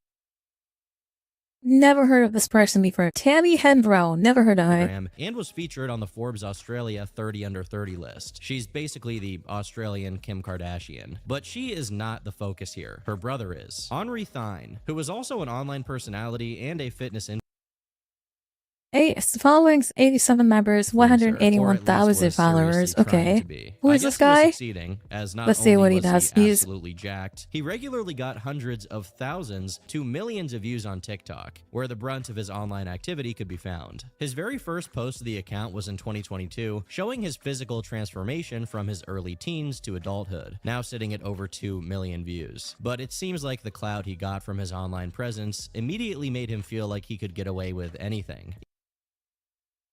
Never heard of this person before. Tammy Hembrow. Never heard of her. And was featured on the Forbes Australia 30 Under 30 list. She's basically the Australian Kim Kardashian. But she is not the focus here. Her brother is. Henri Thine, who is also an online personality and a fitness influencer. Following 87 members, 181,000 followers. Okay. Who is this guy? Let's see what he does. He's absolutely jacked. He regularly got hundreds of thousands to millions of views on TikTok, where the brunt of his online activity could be found. His very first post to the account was in 2022, showing his physical transformation from his early teens to adulthood, now sitting at over 2 million views. But it seems like the clout he got from his online presence immediately made him feel like he could get away with anything.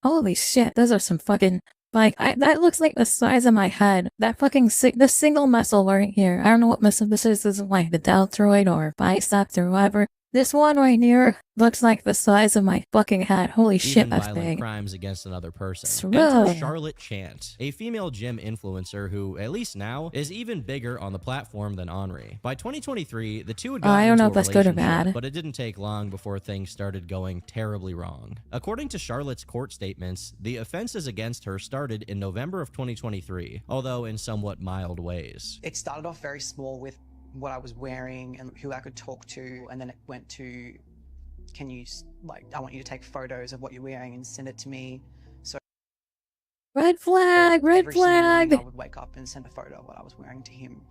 Holy shit, those are some fucking, like, that looks like the size of my head. That fucking, the single muscle right here. I don't know what muscle this is like the deltoid or biceps or whatever. This one right here looks like the size of my fucking head. Holy shit, that's big. Crimes against another person. Enter Charlotte Chant, a female gym influencer who, at least now, is even bigger on the platform than Henri. By 2023, the two had gotten I don't know if into a that's good or relationship, bad. but it didn't take long before things started going terribly wrong. According to Charlotte's court statements, the offenses against her started in November of 2023, although in somewhat mild ways. It started off very small with what I was wearing and who I could talk to, and then it went to, can you, like, I want you to take photos of what you're wearing and send it to me. So red flag, red flag. I would wake up and send a photo of what I was wearing to him.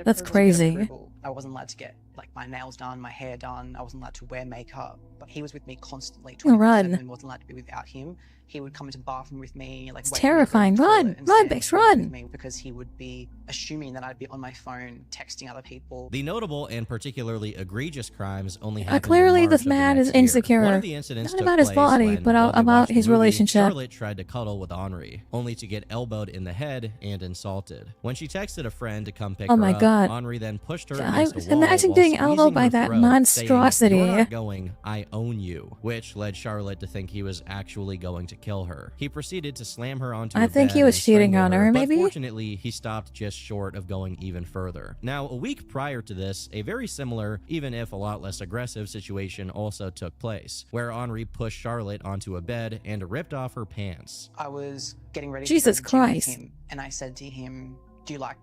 That's crazy. I wasn't allowed to get, like, my nails done, my hair done. I wasn't allowed to wear makeup, but he was with me constantly 24/7 and wasn't allowed to be without him. He would come into the bathroom with me, like, it's terrifying. Run, bitch, run. Because he would be assuming that I'd be on my phone texting other people. The notable and particularly egregious crimes only happened Clearly in March this of the man next is year. insecure. One of the incidents Not took about his place body, when, but while they about watched his the movie, relationship. Charlotte tried to cuddle with Henri, only to get elbowed in the head and insulted. When she texted a friend to come pick Oh her my up, God. Henri then pushed her I against a wall imagine while being squeezing elbowed by her that throat, monstrosity. saying, "You're not going, I own you," which led Charlotte to think he was actually going to kill her. He proceeded to slam her onto I a think bed he was and cheating strangle on her, but maybe? fortunately, he stopped just short of going even further. Now, a week prior to this, a very similar, even if a lot less aggressive situation also took place, where Henri pushed Charlotte onto a bed and ripped off her pants. I was getting ready Jesus to go to the gym with Christ. him, and I said to him, "Do you like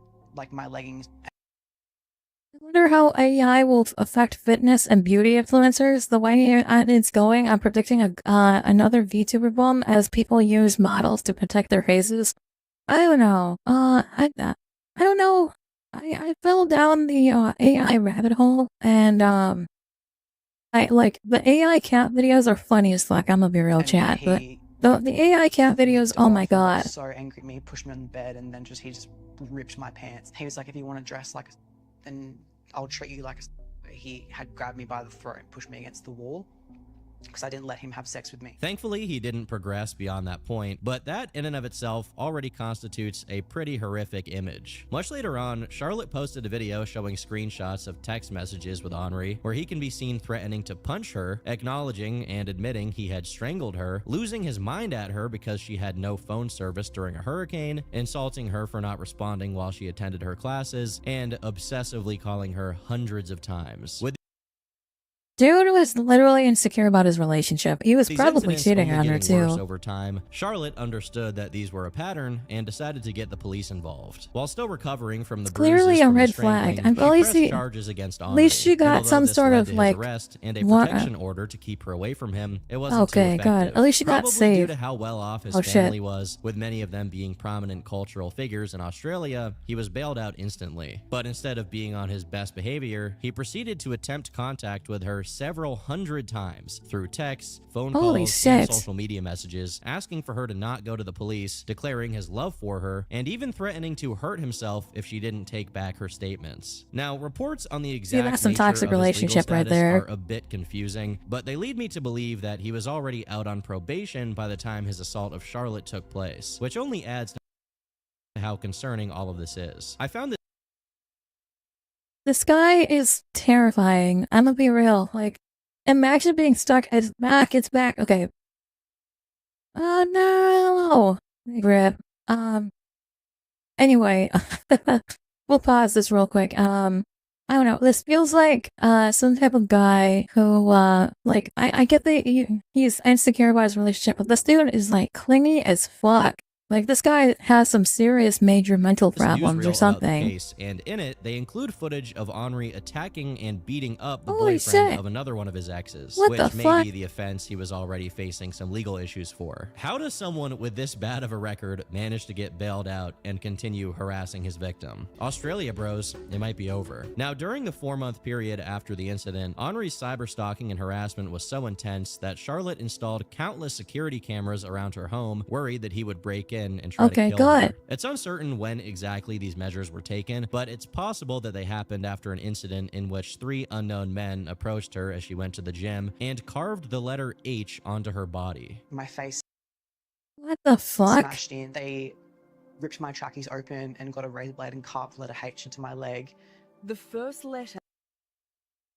my leggings?" I wonder how AI will affect fitness and beauty influencers. The way it's going, I'm predicting another VTuber boom as people use models to protect their faces. I don't know. I don't know. I fell down the AI rabbit hole, and I like the AI cat videos are funny as fuck. I'm gonna be real, chat, but the AI cat videos, oh my God. So angry at me, pushed me on the bed, and then he just ripped my pants. He was like, "If you want to dress like a, then I'll treat you like a." He had grabbed me by the throat and pushed me against the wall because I didn't let him have sex with me. Thankfully, he didn't progress beyond that point, but that in and of itself already constitutes a pretty horrific image. Much later on, Charlotte posted a video showing screenshots of text messages with Henri, where he can be seen threatening to punch her, acknowledging and admitting he had strangled her, losing his mind at her because she had no phone service during a hurricane, insulting her for not responding while she attended her classes, and obsessively calling her hundreds of times. With Dude was literally insecure about his relationship. He was these probably incidents cheating only on her getting worse too. over time, Charlotte understood that these were a pattern and decided to get the police involved. While still recovering from the bruises Clearly a from the red strangling, flag. I'm she at least pressed he- charges against at least Henri. she got And although some this sort led of, to his like, arrest and a what- protection order to keep her away from him, it wasn't Okay, too good. effective. At least she got Probably due saved. to how well off his Oh, shit. family was, with many of them being prominent cultural figures in Australia, he was bailed out instantly. But instead of being on his best behavior, he proceeded to attempt contact with her several hundred times through texts, phone Holy calls, and shit. social media messages, asking for her to not go to the police, declaring his love for her, and even threatening to hurt himself if she didn't take back her statements. Now, reports on the exact that's some nature toxic of his legal relationship right status there. are a bit confusing, but they lead me to believe that he was already out on probation by the time his assault of Charlotte took place, which only adds to how concerning all of this is. I found that This guy is terrifying. I'm gonna be real. Like, imagine being stuck. It's back. It's back. Okay. Oh no. Rip. Anyway, we'll pause this real quick. I don't know. This feels like some type of guy who like I get that he's insecure about his relationship, but this dude is like clingy as fuck. Like, this guy has some serious major mental problems or newsreel about the something. case, and in it, they include footage of Henri attacking and beating up the Holy boyfriend shit. of another one of his exes, What which the may fuck? be the offense he was already facing some legal issues for. How does someone with this bad of a record manage to get bailed out and continue harassing his victim? Australia, bros, it might be over. Now, during the 4-month period after the incident, Henri's cyberstalking and harassment was so intense that Charlotte installed countless security cameras around her home, worried that he would break in and try Okay, to kill her. good. It's uncertain when exactly these measures were taken, but it's possible that they happened after an incident in which 3 unknown men approached her as she went to the gym and carved the letter H onto her body. My face What the fuck? smashed in. They ripped my trackies open and got a razor blade and carved the letter H into my leg. The first letter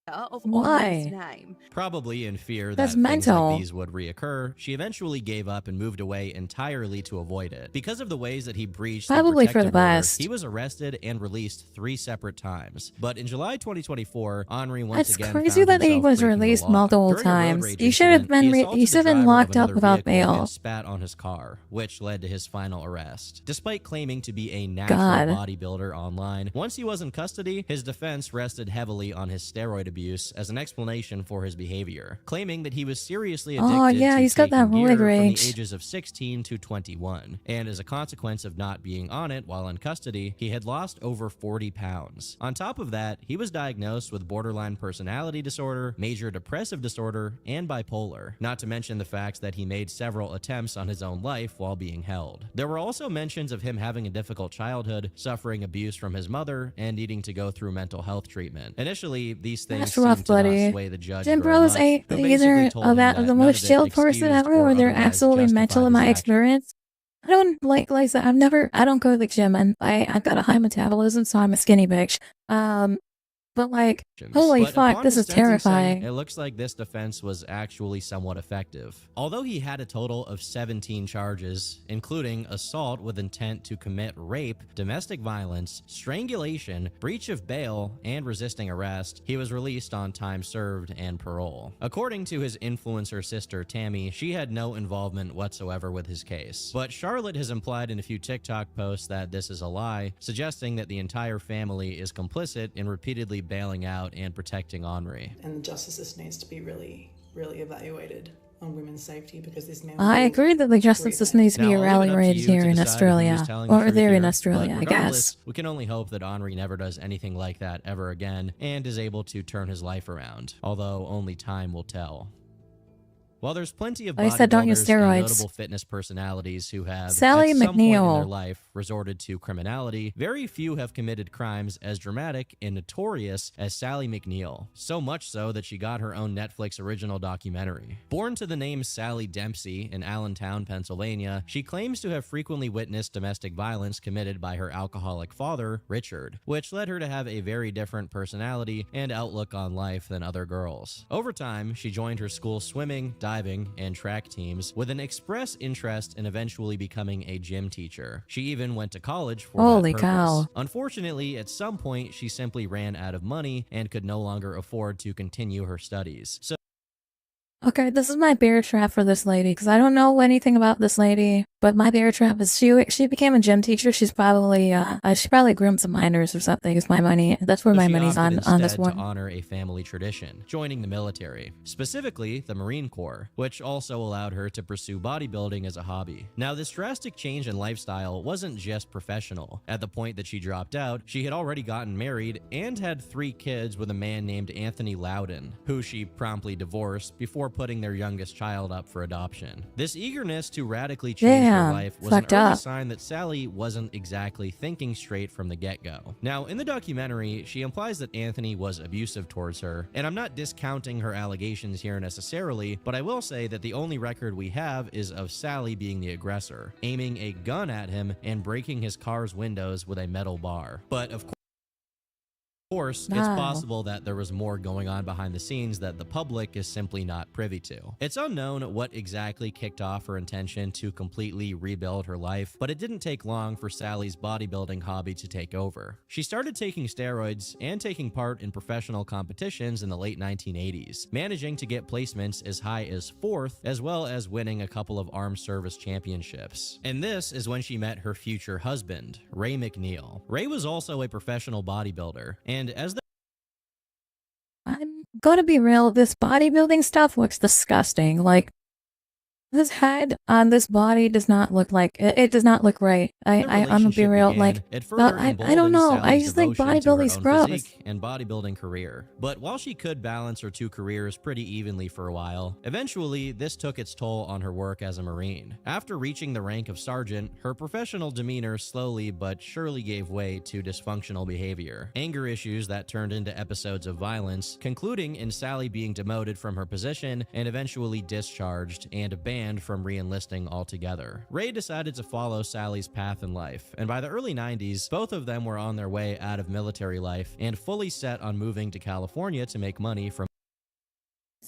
of Why? Henri's name. Probably in fear That's that things mental. like these would reoccur, she eventually gave up and moved away entirely to avoid it. Because of the ways that he breached Probably the for the protective order, best. he was arrested and released 3 separate times. But in July 2024, Henri once That's again crazy found that he himself was breaking the released law. multiple During a road times. rage He should have incident, been he he should have assaulted been the driver locked of up another without vehicle bail. and spat on his car, which led to his final arrest. Despite claiming to be a natural God. bodybuilder online, once he was in custody, his defense rested heavily on his steroid abuse abuse as an explanation for his behavior, claiming that he was seriously addicted Oh yeah, to he's got that taking roid gear from the rage. ages of 16 to 21, and as a consequence of not being on it while in custody, he had lost over 40 pounds. On top of that, he was diagnosed with borderline personality disorder, major depressive disorder, and bipolar, not to mention the fact that he made several attempts on his own life while being held. There were also mentions of him having a difficult childhood, suffering abuse from his mother, and needing to go through mental health treatment. Initially, these things That's seemed rough, to not buddy. sway the judge Jim very Bros much, ain't who either basically told him about that the none most of it chilled person excused ever, or they're otherwise absolutely justified mental in his my actions. experience. I don't like I said, I don't go to the gym, and I've got a high metabolism, so I'm a skinny bitch. But like, holy But fuck, upon this his is sentencing, terrifying. It looks like this defense was actually somewhat effective. Although he had a total of 17 charges, including assault with intent to commit rape, domestic violence, strangulation, breach of bail, and resisting arrest, he was released on time served and parole. According to his influencer sister Tammy, she had no involvement whatsoever with his case. But Charlotte has implied in a few TikTok posts that this is a lie, suggesting that the entire family is complicit in repeatedly bailing out and protecting Henri. And the justice system needs to be really evaluated on women's safety, because this man... I agree that the justice system needs to be evaluated here in Australia, or there in Australia, I guess. We can only hope that Henri never does anything like that ever again and is able to turn his life around, although only time will tell. While there's plenty of Like I said, don't use bodybuilders and steroids. notable fitness personalities who have, Sally at some point in McNeil. their life, resorted to criminality, very few have committed crimes as dramatic and notorious as Sally McNeil, so much so that she got her own Netflix original documentary. Born to the name Sally Dempsey in Allentown, Pennsylvania, she claims to have frequently witnessed domestic violence committed by her alcoholic father, Richard, which led her to have a very different personality and outlook on life than other girls. Over time, she joined her school swimming, diving, and track teams with an express interest in eventually becoming a gym teacher. She even went to college for Holy that purpose. cow. Unfortunately, at some point, she simply ran out of money and could no longer afford to continue her studies. So Okay, this is my bear trap for this lady, because I don't know anything about this lady, but my bear trap is she became a gym teacher. She probably groomed some minors or something, is my money. That's where my she money's opted on this instead one. to honor a family tradition, joining the military, specifically the Marine Corps, which also allowed her to pursue bodybuilding as a hobby. Now, this drastic change in lifestyle wasn't just professional. At the point that she dropped out, she had already gotten married and had 3 kids with a man named Anthony Loudon, who she promptly divorced before putting their youngest child up for adoption. This eagerness to radically change her life was an early sign that Sally wasn't exactly thinking straight from the get-go. Now, in the documentary, she implies that Anthony was abusive towards her, and I'm not discounting her allegations here necessarily, but I will say that the only record we have is of Sally being the aggressor, aiming a gun at him and breaking his car's windows with a metal bar. But of course, it's possible that there was more going on behind the scenes that the public is simply not privy to. It's unknown what exactly kicked off her intention to completely rebuild her life, but it didn't take long for Sally's bodybuilding hobby to take over. She started taking steroids and taking part in professional competitions in the late 1980s, managing to get placements as high as 4th, as well as winning a couple of armed service championships. And this is when she met her future husband, Ray McNeil. Ray was also a professional bodybuilder, and as I'm gonna be real, this bodybuilding stuff looks disgusting. Like, this head on this body does not look like it does not look right. I'm gonna be real. Like, I don't know. I just think bodybuilding's gross. And bodybuilding career. But while she could balance her 2 careers pretty evenly for a while, eventually this took its toll on her work as a Marine. After reaching the rank of sergeant, her professional demeanor slowly but surely gave way to dysfunctional behavior, anger issues that turned into episodes of violence, concluding in Sally being demoted from her position and eventually discharged and banned from re-enlisting altogether. Ray decided to follow Sally's path in life, and by the early 90s, both of them were on their way out of military life and fully set on moving to California to make money from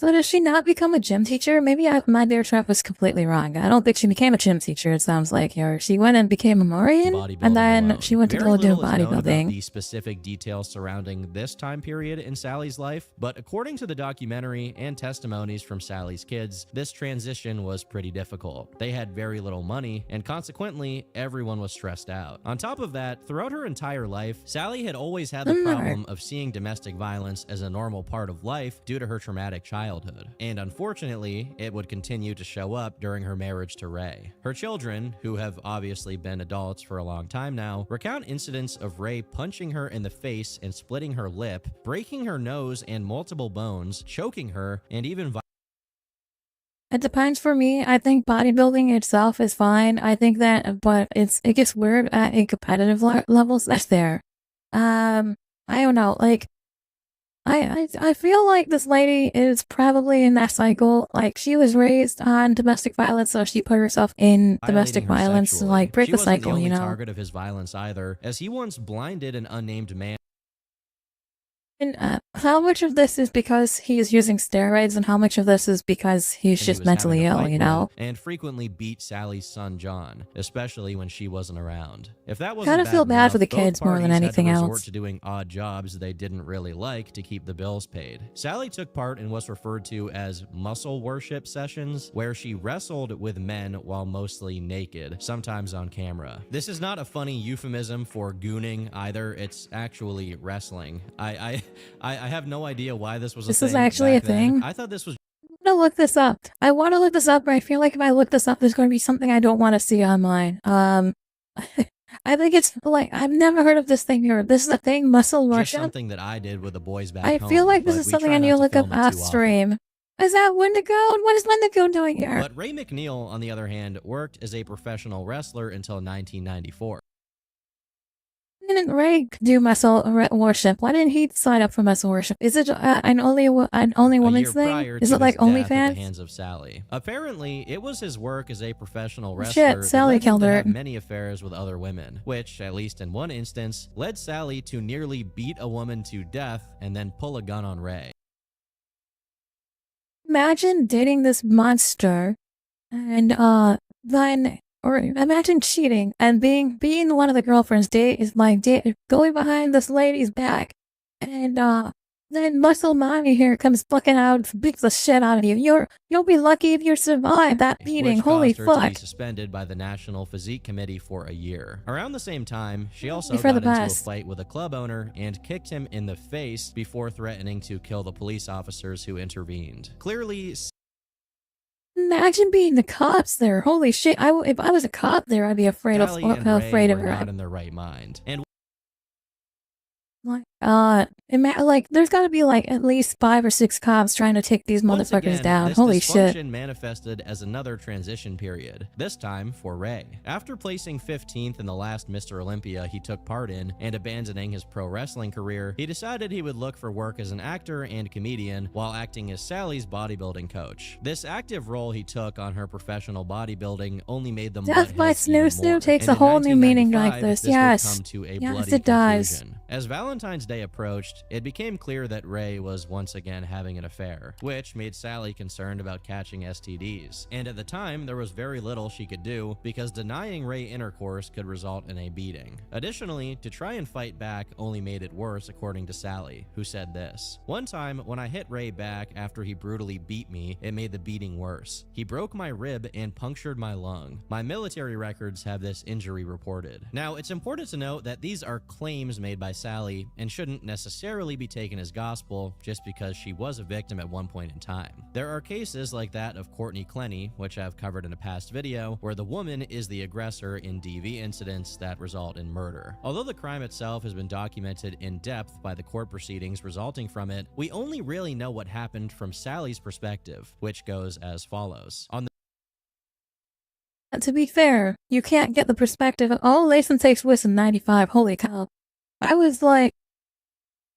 So does she not become a gym teacher? Maybe my bear trap was completely wrong. I don't think she became a gym teacher, it sounds like here. She went and became a Maureen, and then she went to go do bodybuilding. The specific details surrounding this time period in Sally's life, but according to the documentary and testimonies from Sally's kids, this transition was pretty difficult. They had very little money, and consequently, everyone was stressed out. On top of that, throughout her entire life, Sally had always had the problem of seeing domestic violence as a normal part of life due to her traumatic childhood. And unfortunately, it would continue to show up during her marriage to Ray. Her children, who have obviously been adults for a long time now, recount incidents of Ray punching her in the face and splitting her lip, breaking her nose and multiple bones, choking her, and even It depends for me. I think bodybuilding itself is fine. I think that, but it gets weird at a competitive levels. That's there. I don't know. Like, I feel like this lady is probably in that cycle. Like, she was raised on domestic violence, so she put herself in domestic violence to like break the cycle. She wasn't the only target of his violence either, as he once blinded an unnamed man. And how much of this is because he's using steroids, and how much of this is because he's just mentally ill, you know? And frequently beat Sally's son John, especially when she wasn't around. If that wasn't Gotta feel bad for the kids more than anything else. Resort to doing odd jobs they didn't really like to keep the bills paid. Sally took part in what's referred to as muscle worship sessions, where she wrestled with men while mostly naked, sometimes on camera. This is not a funny euphemism for gooning either. It's actually wrestling. I have no idea why this was a thing. This is actually a thing? I thought this was... I'm gonna look this up. I want to look this up, but I feel like if I look this up, there's going to be something I don't want to see online. I think it's like, I've never heard of this thing here. This is a thing, muscle worship? Just something that I did with the boys back home. I feel like this is something I need to look up off stream. Is that Wendigo? And what is Wendigo doing here? But Ray McNeil, on the other hand, worked as a professional wrestler until 1994. Didn't Ray do muscle worship? Why didn't he sign up for muscle worship? Is it an only woman's thing? Is it like OnlyFans? At the hands of Sally. Apparently, it was his work as a professional wrestler Shit, Sally killed her. Had many affairs with other women, which, at least in one instance, led Sally to nearly beat a woman to death and then pull a gun on Ray. Imagine dating this monster, and then. Or imagine cheating and being one of the girlfriends. Going behind this lady's back, and then muscle mommy here comes fucking out, beats the shit out of you. You'll be lucky if you survive that beating. Holy fuck! To be suspended by the National Physique Committee for a year. Around the same time, she also got into a fight with a club owner and kicked him in the face before threatening to kill the police officers who intervened. Clearly. Imagine being the cops there. Holy shit! If I was a cop there, I'd be afraid of her. Not in their right mind. And there's got to be like at least 5 or 6 cops trying to take these motherfuckers down. Holy shit! This manifested as another transition period. This time for Ray. After placing 15th in the last Mr. Olympia he took part in and abandoning his pro wrestling career, he decided he would look for work as an actor and comedian while acting as Sally's bodybuilding coach. This active role he took on her professional bodybuilding only made them Death by Snoo takes a whole new meaning like this. Yes, it does. As Valentine's Day approached, it became clear that Ray was once again having an affair, which made Sally concerned about catching STDs. And at the time, there was very little she could do because denying Ray intercourse could result in a beating. Additionally, to try and fight back only made it worse, according to Sally, who said this: "One time, when I hit Ray back after he brutally beat me, it made the beating worse. He broke my rib and punctured my lung. My military records have this injury reported." Now, it's important to note that these are claims made by Sally and shouldn't necessarily be taken as gospel just because she was a victim at one point in time. There are cases like that of Courtney Clenny, which I've covered in a past video, where the woman is the aggressor in DV incidents that result in murder. Although the crime itself has been documented in depth by the court proceedings resulting from it, we only really know what happened from Sally's perspective, which goes as follows. To be fair, you can't get the perspective of, oh, Layson takes Wiss in 95, holy cow. I was like,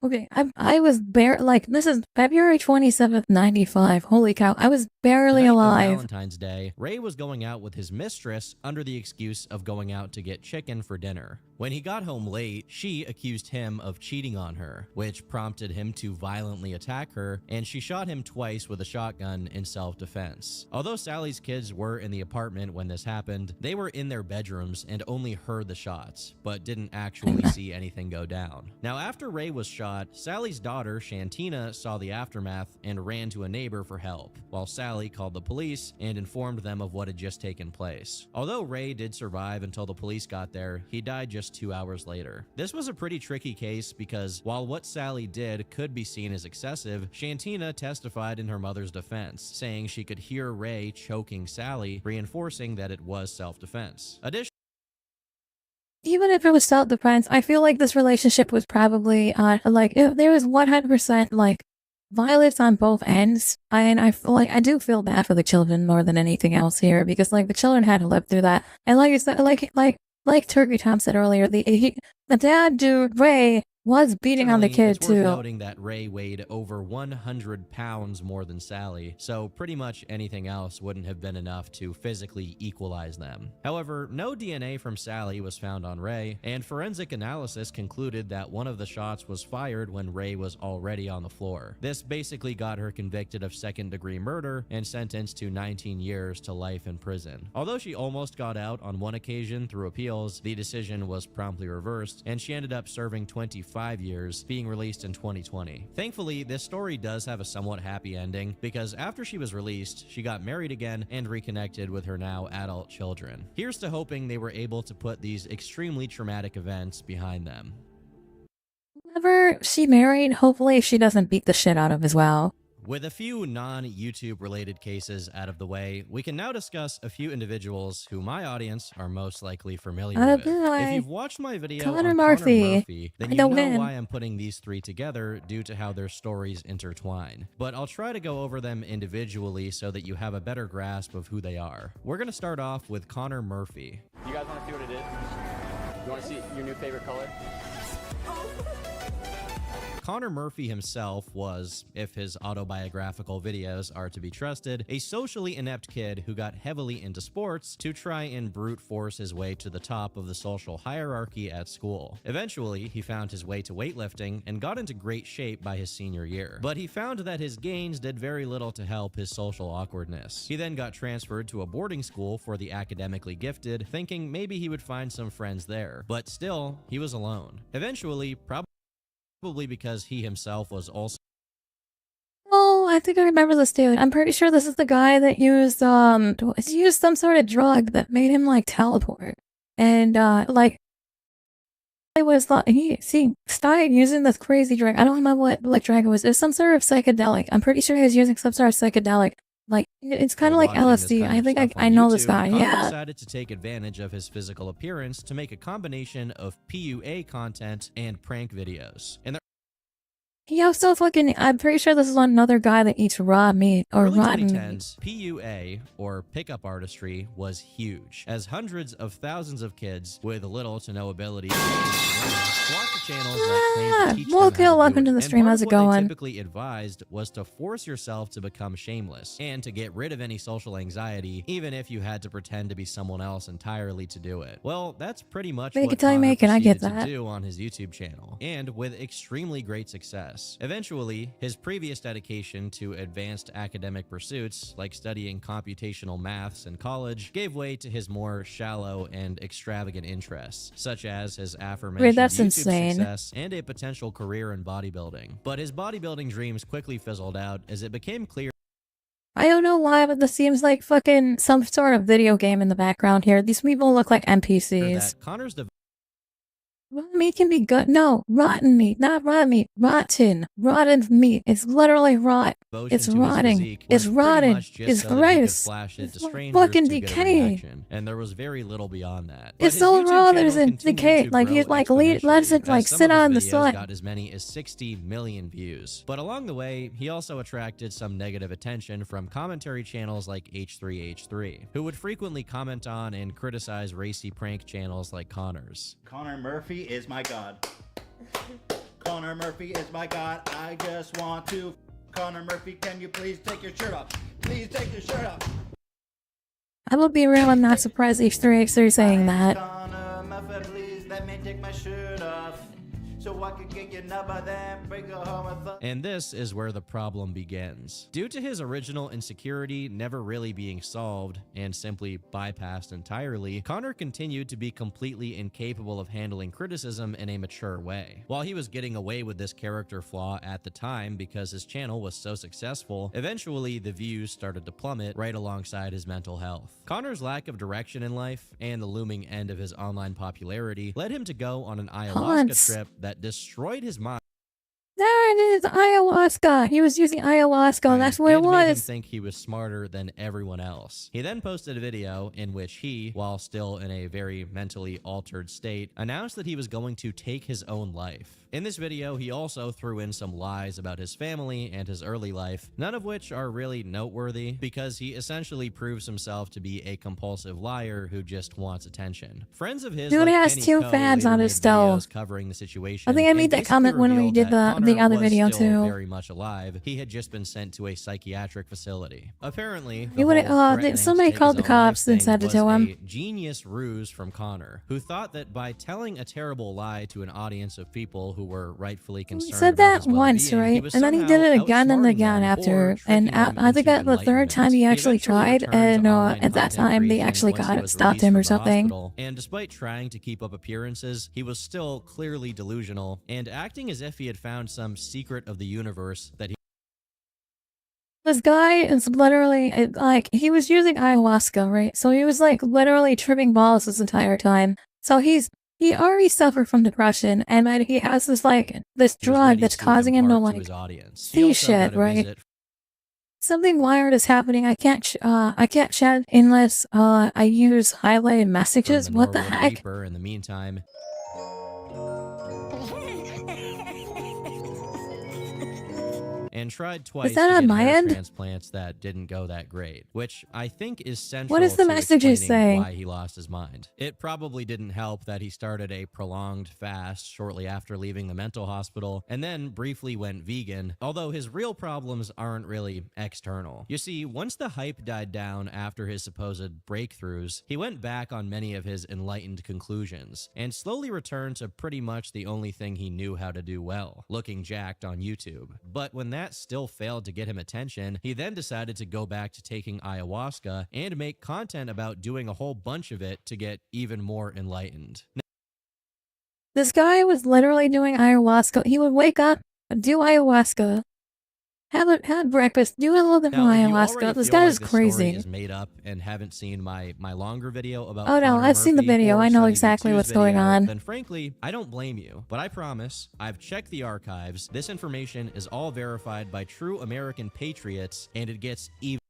Okay, I was like, this is February 27th, 95. Holy cow, I was barely The night of alive. Valentine's Day, Ray was going out with his mistress under the excuse of going out to get chicken for dinner. When he got home late, she accused him of cheating on her, which prompted him to violently attack her, and she shot him twice with a shotgun in self-defense. Although Sally's kids were in the apartment when this happened, they were in their bedrooms and only heard the shots, but didn't actually see anything go down. Now, after Ray was shot, Sally's daughter, Shantina, saw the aftermath and ran to a neighbor for help, while Sally called the police and informed them of what had just taken place. Although Ray did survive until the police got there, he died just 2 hours later. This was a pretty tricky case because while what Sally did could be seen as excessive, Shantina testified in her mother's defense, saying she could hear Ray choking Sally, reinforcing that it was self-defense. Even if it was self-defense, I feel like this relationship was probably, like, if there was 100%, like, violence on both ends, and I feel like I do feel bad for the children more than anything else here, because, like, the children had to live through that. And like you said, like Turkey Tom said earlier, the dad, dude, Ray, was beating on the kid it's too. Worth noting that Ray weighed over 100 pounds more than Sally, so pretty much anything else wouldn't have been enough to physically equalize them. However, no DNA from Sally was found on Ray, and forensic analysis concluded that one of the shots was fired when Ray was already on the floor. This basically got her convicted of second-degree murder and sentenced to 19 years to life in prison. Although she almost got out on one occasion through appeals, the decision was promptly reversed, and she ended up serving 25 years, being released in 2020. Thankfully, this story does have a somewhat happy ending, because after she was released, she got married again and reconnected with her now adult children. Here's to hoping they were able to put these extremely traumatic events behind them. Whoever she married, hopefully she doesn't beat the shit out of as well. With a few non-YouTube related cases out of the way, we can now discuss a few individuals who my audience are most likely familiar with. If you've watched my video on Connor Murphy, then you know why I'm putting these three together due to how their stories intertwine. But I'll try to go over them individually so that you have a better grasp of who they are. We're going to start off with Connor Murphy. You guys want to see what it is? You want to see your new favorite color? Connor Murphy himself was, if his autobiographical videos are to be trusted, a socially inept kid who got heavily into sports to try and brute force his way to the top of the social hierarchy at school. Eventually, he found his way to weightlifting and got into great shape by his senior year. But he found that his gains did very little to help his social awkwardness. He then got transferred to a boarding school for the academically gifted, thinking maybe he would find some friends there. But still, he was alone. Eventually, probably because he himself was also... Oh, I think I remember this dude. I'm pretty sure this is the guy that used some sort of drug that made him like teleport. And like it was like he started using this crazy drug. I don't remember what drug it was. It was some sort of psychedelic. I'm pretty sure he was using some sort of psychedelic. Like, it's kind of like LSD. I think I know this guy, yeah. Decided to take advantage of his physical appearance to make a combination of PUA content and prank videos. And he also I'm pretty sure this is another guy that eats raw meat or rotten meat. PUA, or pickup artistry, was huge, as hundreds of thousands of kids with little to no ability flocked to channels that claimed to teach them how to welcome to the stream. How's it going? What they typically advised was to force yourself to become shameless and to get rid of any social anxiety, even if you had to pretend to be someone else entirely to do it. Well, that's pretty much what Connor proceeded to do on his YouTube channel, and with extremely great success. Eventually, his previous dedication to advanced academic pursuits, like studying computational maths in college, gave way to his more shallow and extravagant interests, such as his aforementioned YouTube success and a potential career in bodybuilding. But his bodybuilding dreams quickly fizzled out as it became clear. I don't know why, but this seems like fucking some sort of video game in the background here. These people look like NPCs. That Connor's Rotten meat can be good. No, rotten meat, not rotten meat. Rotten meat. It's literally rot. It's rotting. It's rotten. It's gross. It's fucking decaying. And there was very little beyond that. It's so raw that it's decayed. Like he lets it like sit on the sun. Got as many as 60 million views. But along the way, he also attracted some negative attention from commentary channels like H3H3, who would frequently comment on and criticize racy prank channels like Connor's. Connor Murphy is my god. Connor Murphy is my god. I just want to Connor Murphy, can you please take your shirt off? Please take your shirt off. I will be real, I'm not surprised H3X3 saying that. Connor Murphy, please let me take my shirt off. So I can get your number, then bring her home with a... And this is where the problem begins. Due to his original insecurity never really being solved and simply bypassed entirely, Connor continued to be completely incapable of handling criticism in a mature way. While he was getting away with this character flaw at the time because his channel was so successful, eventually the views started to plummet right alongside his mental health. Connor's lack of direction in life and the looming end of his online popularity led him to go on an ayahuasca trip that destroyed his mind. There it is, ayahuasca. He was using ayahuasca. That's what it was. Made him think he was smarter than everyone else. He then posted a video in which he, while still in a very mentally altered state, announced that he was going to take his own life. In this video, he also threw in some lies about his family and his early life, none of which are really noteworthy because he essentially proves himself to be a compulsive liar who just wants attention. Friends of his, Dude has 2 fans on his stove. Covering the situation. I think I made that comment when we did the other video too. Very much alive. He had just been sent to a psychiatric facility. Apparently, somebody called the cops and said to tell him. A genius ruse from Connor, who thought that by telling a terrible lie to an audience of people who were rightfully concerned. He said that once, right? And then he did it again and again after. And I think at the 3rd time he actually tried, and at that time they actually stopped him or something. And despite trying to keep up appearances, he was still clearly delusional and acting as if he had found some secret of the universe that he... This guy is literally, like, he was using ayahuasca, right? So he was, like, literally tripping balls this entire time. So he already suffered from depression, and he has this, like, this drug that's causing him to, like, see shit, right? Something weird is happening. I can't chat unless, I use highlighted messages. What the heck? In the meantime... and tried twice to get hair transplants that didn't go that great, which I think is central what is the messages saying? Why he lost his mind. It probably didn't help that he started a prolonged fast shortly after leaving the mental hospital, and then briefly went vegan, although his real problems aren't really external. You see, once the hype died down after his supposed breakthroughs, he went back on many of his enlightened conclusions, and slowly returned to pretty much the only thing he knew how to do well, looking jacked on YouTube. But when that still failed to get him attention, he then decided to go back to taking ayahuasca and make content about doing a whole bunch of it to get even more enlightened. This guy was literally doing ayahuasca. He would wake up, do ayahuasca, have breakfast, do a little bit more ayahuasca. This guy is crazy. Is made up and haven't seen my longer video about oh no, I've seen the video. I know exactly what's going on. Then frankly, I don't blame you, but I promise I've checked the archives. This information is all verified by true American patriots, and it gets even.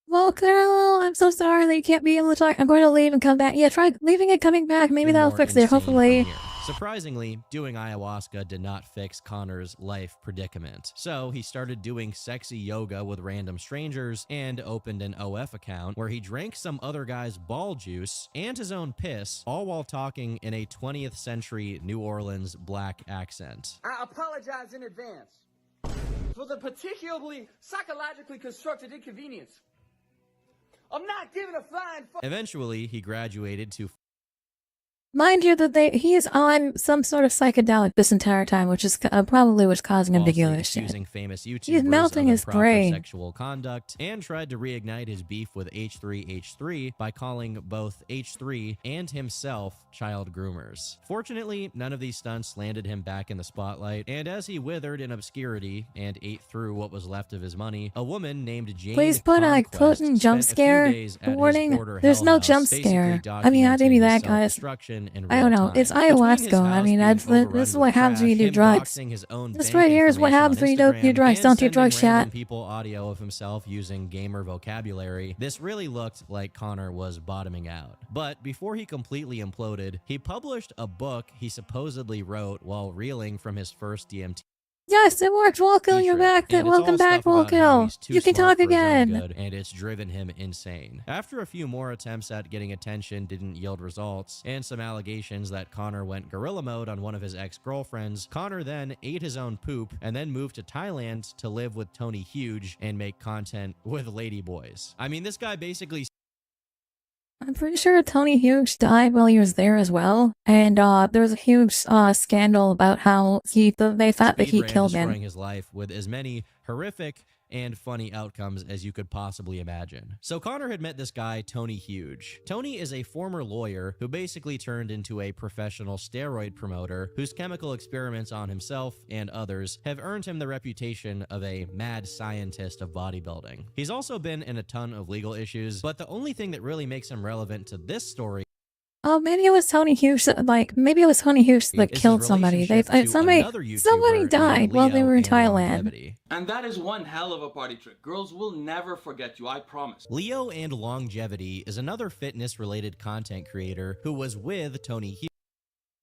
Well, Carol, I'm so sorry that you can't be able to talk. I'm going to leave and come back. Yeah, try leaving and coming back. Maybe that'll fix it, hopefully. Surprisingly, doing ayahuasca did not fix Connor's life predicament. So he started doing sexy yoga with random strangers and opened an OF account where he drank some other guy's ball juice and his own piss, all while talking in a 20th century New Orleans black accent. I apologize in advance for the particularly psychologically constructed inconvenience. I'm not giving a flying fuck. Eventually, he graduated to... Mind you that he is on some sort of psychedelic this entire time, which is probably what's causing him to do this shit. Famous YouTubers He's melting his brain. Sexual conduct, and tried to reignite his beef with H3H3 by calling both H3 and himself child groomers. Fortunately, none of these stunts landed him back in the spotlight, and as he withered in obscurity and ate through what was left of his money, a woman named Jane Please put a potent jump scare warning. There's no jump scare. I mean, I didn't be that, guys. I don't know. It's ayahuasca. I mean, this is what happens when you do drugs. This right here is what happens when you do drugs. Don't do drugs, chat. People audio of himself using gamer vocabulary. This really looked like Connor was bottoming out. But before he completely imploded, he published a book he supposedly wrote while reeling from his first DMT. Yes, it worked. Volkill, you're back. Welcome back, Volkill. You can talk again. And it's driven him insane. After a few more attempts at getting attention didn't yield results, and some allegations that Connor went gorilla mode on one of his ex-girlfriends, Connor then ate his own poop and then moved to Thailand to live with Tony Huge and make content with ladyboys. I mean, this guy basically... I'm pretty sure Tony Hughes died while he was there as well, and there was a huge scandal about how they thought that he killed him. Destroying his life with as many horrific and funny outcomes as you could possibly imagine. So Connor had met this guy, Tony Huge. Tony is a former lawyer who basically turned into a professional steroid promoter whose chemical experiments on himself and others have earned him the reputation of a mad scientist of bodybuilding. He's also been in a ton of legal issues, but the only thing that really makes him relevant to this story... Oh, maybe it was Tony Hughes that killed somebody. Somebody died while they were in Thailand. And that is one hell of a party trick. Girls will never forget you, I promise. Leo and Longevity is another fitness-related content creator who was with Tony Hughes.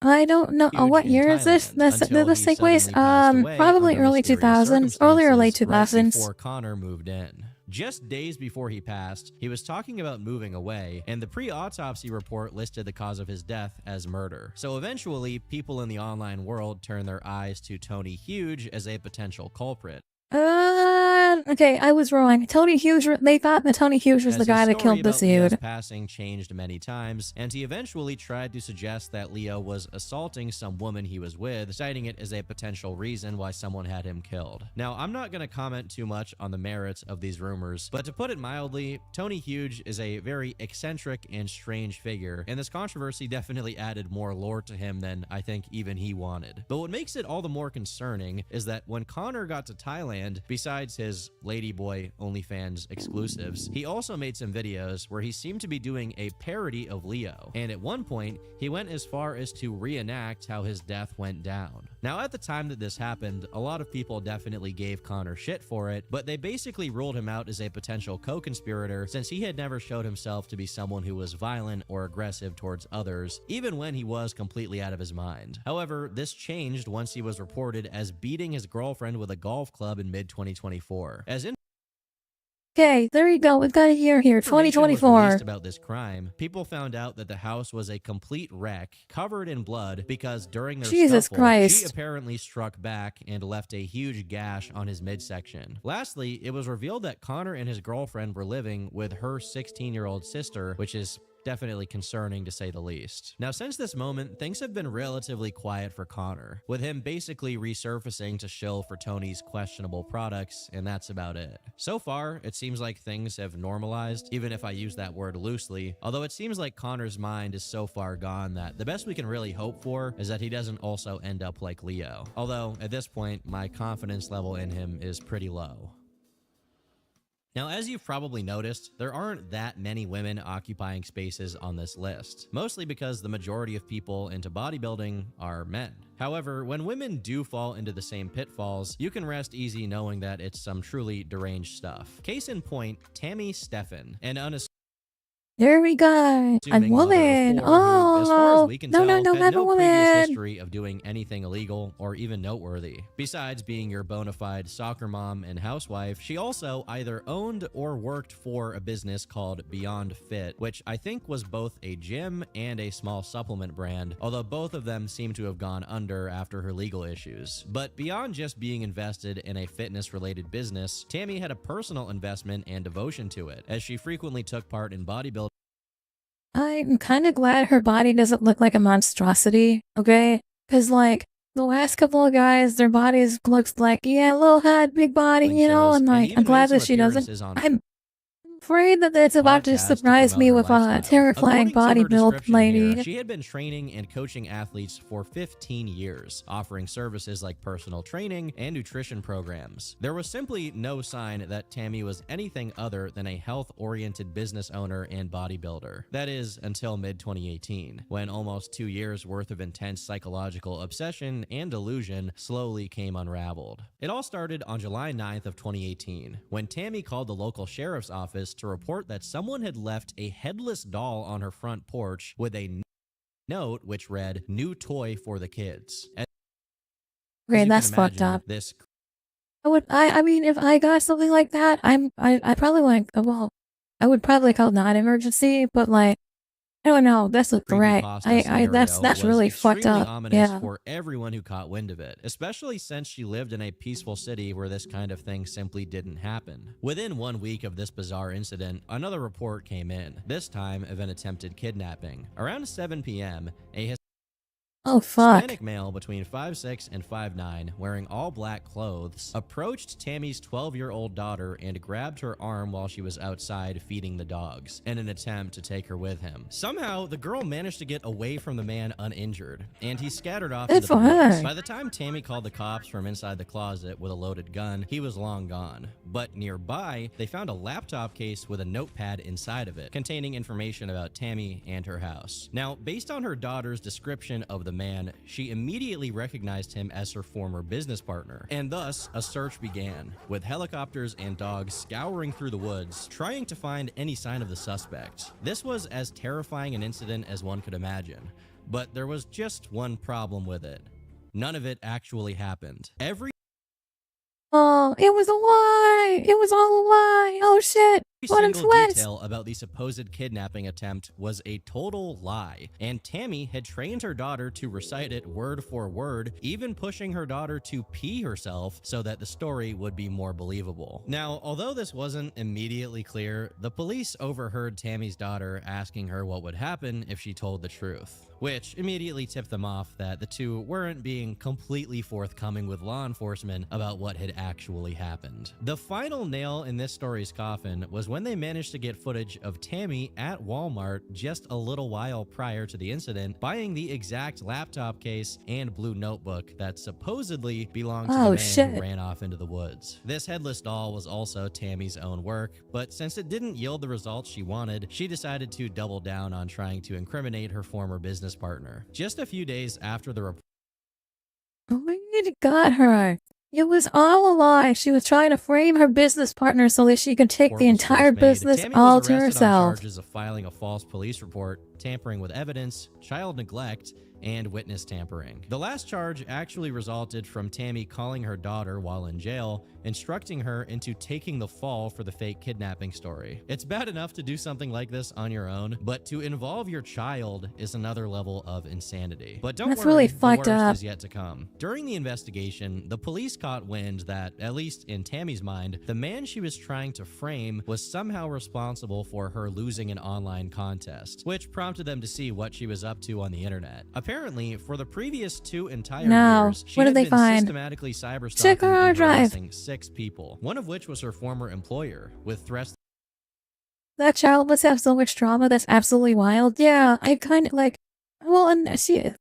I don't know. What year is this? This take place? Probably early 2000s, early or late 2000s. Right before Connor moved in. Just days before he passed, he was talking about moving away, and the pre-autopsy report listed the cause of his death as murder. So eventually, people in the online world turned their eyes to Tony Huge as a potential culprit. Okay, I was wrong. Tony Hughes, they thought that Tony Hughes was the guy that killed this dude. Leo's passing changed many times, and he eventually tried to suggest that Leo was assaulting some woman he was with, citing it as a potential reason why someone had him killed. Now, I'm not going to comment too much on the merits of these rumors, but to put it mildly, Tony Huge is a very eccentric and strange figure, and this controversy definitely added more lore to him than I think even he wanted. But what makes it all the more concerning is that when Connor got to Thailand, besides his Ladyboy OnlyFans exclusives, he also made some videos where he seemed to be doing a parody of Leo, and at one point, he went as far as to reenact how his death went down. Now, at the time that this happened, a lot of people definitely gave Connor shit for it, but they basically ruled him out as a potential co-conspirator since he had never showed himself to be someone who was violent or aggressive towards others, even when he was completely out of his mind. However, this changed once he was reported as beating his girlfriend with a golf club in mid-2024. Okay, there you go. We've got a year here, 2024. About this crime, people found out that the house was a complete wreck, covered in blood, because during their scuffle, she apparently struck back and left a huge gash on his midsection. Lastly, it was revealed that Connor and his girlfriend were living with her 16-year-old sister, which is definitely concerning to say the least. Now, since this moment, things have been relatively quiet for Connor, with him basically resurfacing to shill for Tony's questionable products, and that's about it. So far, it seems like things have normalized, even if I use that word loosely, although it seems like Connor's mind is so far gone that the best we can really hope for is that he doesn't also end up like Leo. Although, at this point, my confidence level in him is pretty low. Now, as you've probably noticed, there aren't that many women occupying spaces on this list, mostly because the majority of people into bodybuilding are men. However, when women do fall into the same pitfalls, you can rest easy knowing that it's some truly deranged stuff. Case in point, Tammy Stephan, an there we go. A woman. Oh, no, not a woman. History of doing anything illegal or even noteworthy. Besides being your bona fide soccer mom and housewife, she also either owned or worked for a business called Beyond Fit, which I think was both a gym and a small supplement brand, although both of them seem to have gone under after her legal issues. But beyond just being invested in a fitness-related business, Tammy had a personal investment and devotion to it, as she frequently took part in bodybuilding. I'm kind of glad her body doesn't look like a monstrosity, okay? Because, like, the last couple of guys, their bodies looks like, yeah, little head, big body, you know? And, like, I'm glad that she doesn't. I'm afraid that it's about to surprise me with a terrifying body build lady. She had been training and coaching athletes for 15 years, offering services like personal training and nutrition programs. There was simply no sign that Tammy was anything other than a health-oriented business owner and bodybuilder. That is, until mid-2018, when almost 2 years worth of intense psychological obsession and delusion slowly came unraveled. It all started on July 9th of 2018, when Tammy called the local sheriff's office to report that someone had left a headless doll on her front porch with a note which read, "New toy for the kids." Okay, you that's can fucked imagine, up. this I mean, if I got something like that, I probably like, well, I would probably call non-emergency, but like, I don't know, that's a threat. scenario That's was really fucked extremely up. ominous Yeah. for everyone who caught wind of it, especially since she lived in a peaceful city where this kind of thing simply didn't happen. Within 1 week of this bizarre incident, another report came in, this time of an attempted kidnapping. Around 7 p.m., a Oh, fuck. Hispanic male between 5'6" and 5'9", wearing all black clothes, approached Tammy's 12-year-old daughter and grabbed her arm while she was outside feeding the dogs, in an attempt to take her with him. Somehow, the girl managed to get away from the man uninjured, and he scattered off into the woods. By the time Tammy called the cops from inside the closet with a loaded gun, he was long gone. But nearby, they found a laptop case with a notepad inside of it, containing information about Tammy and her house. Now, based on her daughter's description of the man, she immediately recognized him as her former business partner, and thus a search began, with helicopters and dogs scouring through the woods, trying to find any sign of the suspect. This was as terrifying an incident as one could imagine, but there was just one problem with it. None of it actually happened. Oh, it was a lie! It was all a lie! Oh shit! What a Every single twist! detail about the supposed kidnapping attempt was a total lie, and Tammy had trained her daughter to recite it word for word, even pushing her daughter to pee herself so that the story would be more believable. Now, although this wasn't immediately clear, the police overheard Tammy's daughter asking her what would happen if she told the truth, which immediately tipped them off that the two weren't being completely forthcoming with law enforcement about what had actually happened. The final nail in this story's coffin was when they managed to get footage of Tammy at Walmart just a little while prior to the incident, buying the exact laptop case and blue notebook that supposedly belonged to the man who ran off into the woods. This headless doll was also Tammy's own work, but since it didn't yield the results she wanted, she decided to double down on trying to incriminate her former business partner. Just a few days after the report, We got her. It was all a lie. She was trying to frame her business partner so that she could take the entire business all to herself. on charges of filing a false police report, tampering with evidence, child neglect, and witness tampering. The last charge actually resulted from Tammy calling her daughter while in jail, instructing her into taking the fall for the fake kidnapping story. It's bad enough to do something like this on your own, but to involve your child is another level of insanity. But don't worry, really the fucked worst up. is yet to come. During the investigation, the police caught wind that, at least in Tammy's mind, the man she was trying to frame was somehow responsible for her losing an online contest, which prompted them to see what she was up to on the internet. Apparently, for the previous 2 entire years, she what had did they been find? systematically cyberstalking Check her hard and drive. harassing 6 people, one of which was her former employer, with threats. That child must have so much trauma. That's absolutely wild. Yeah, I kind of like. Well, and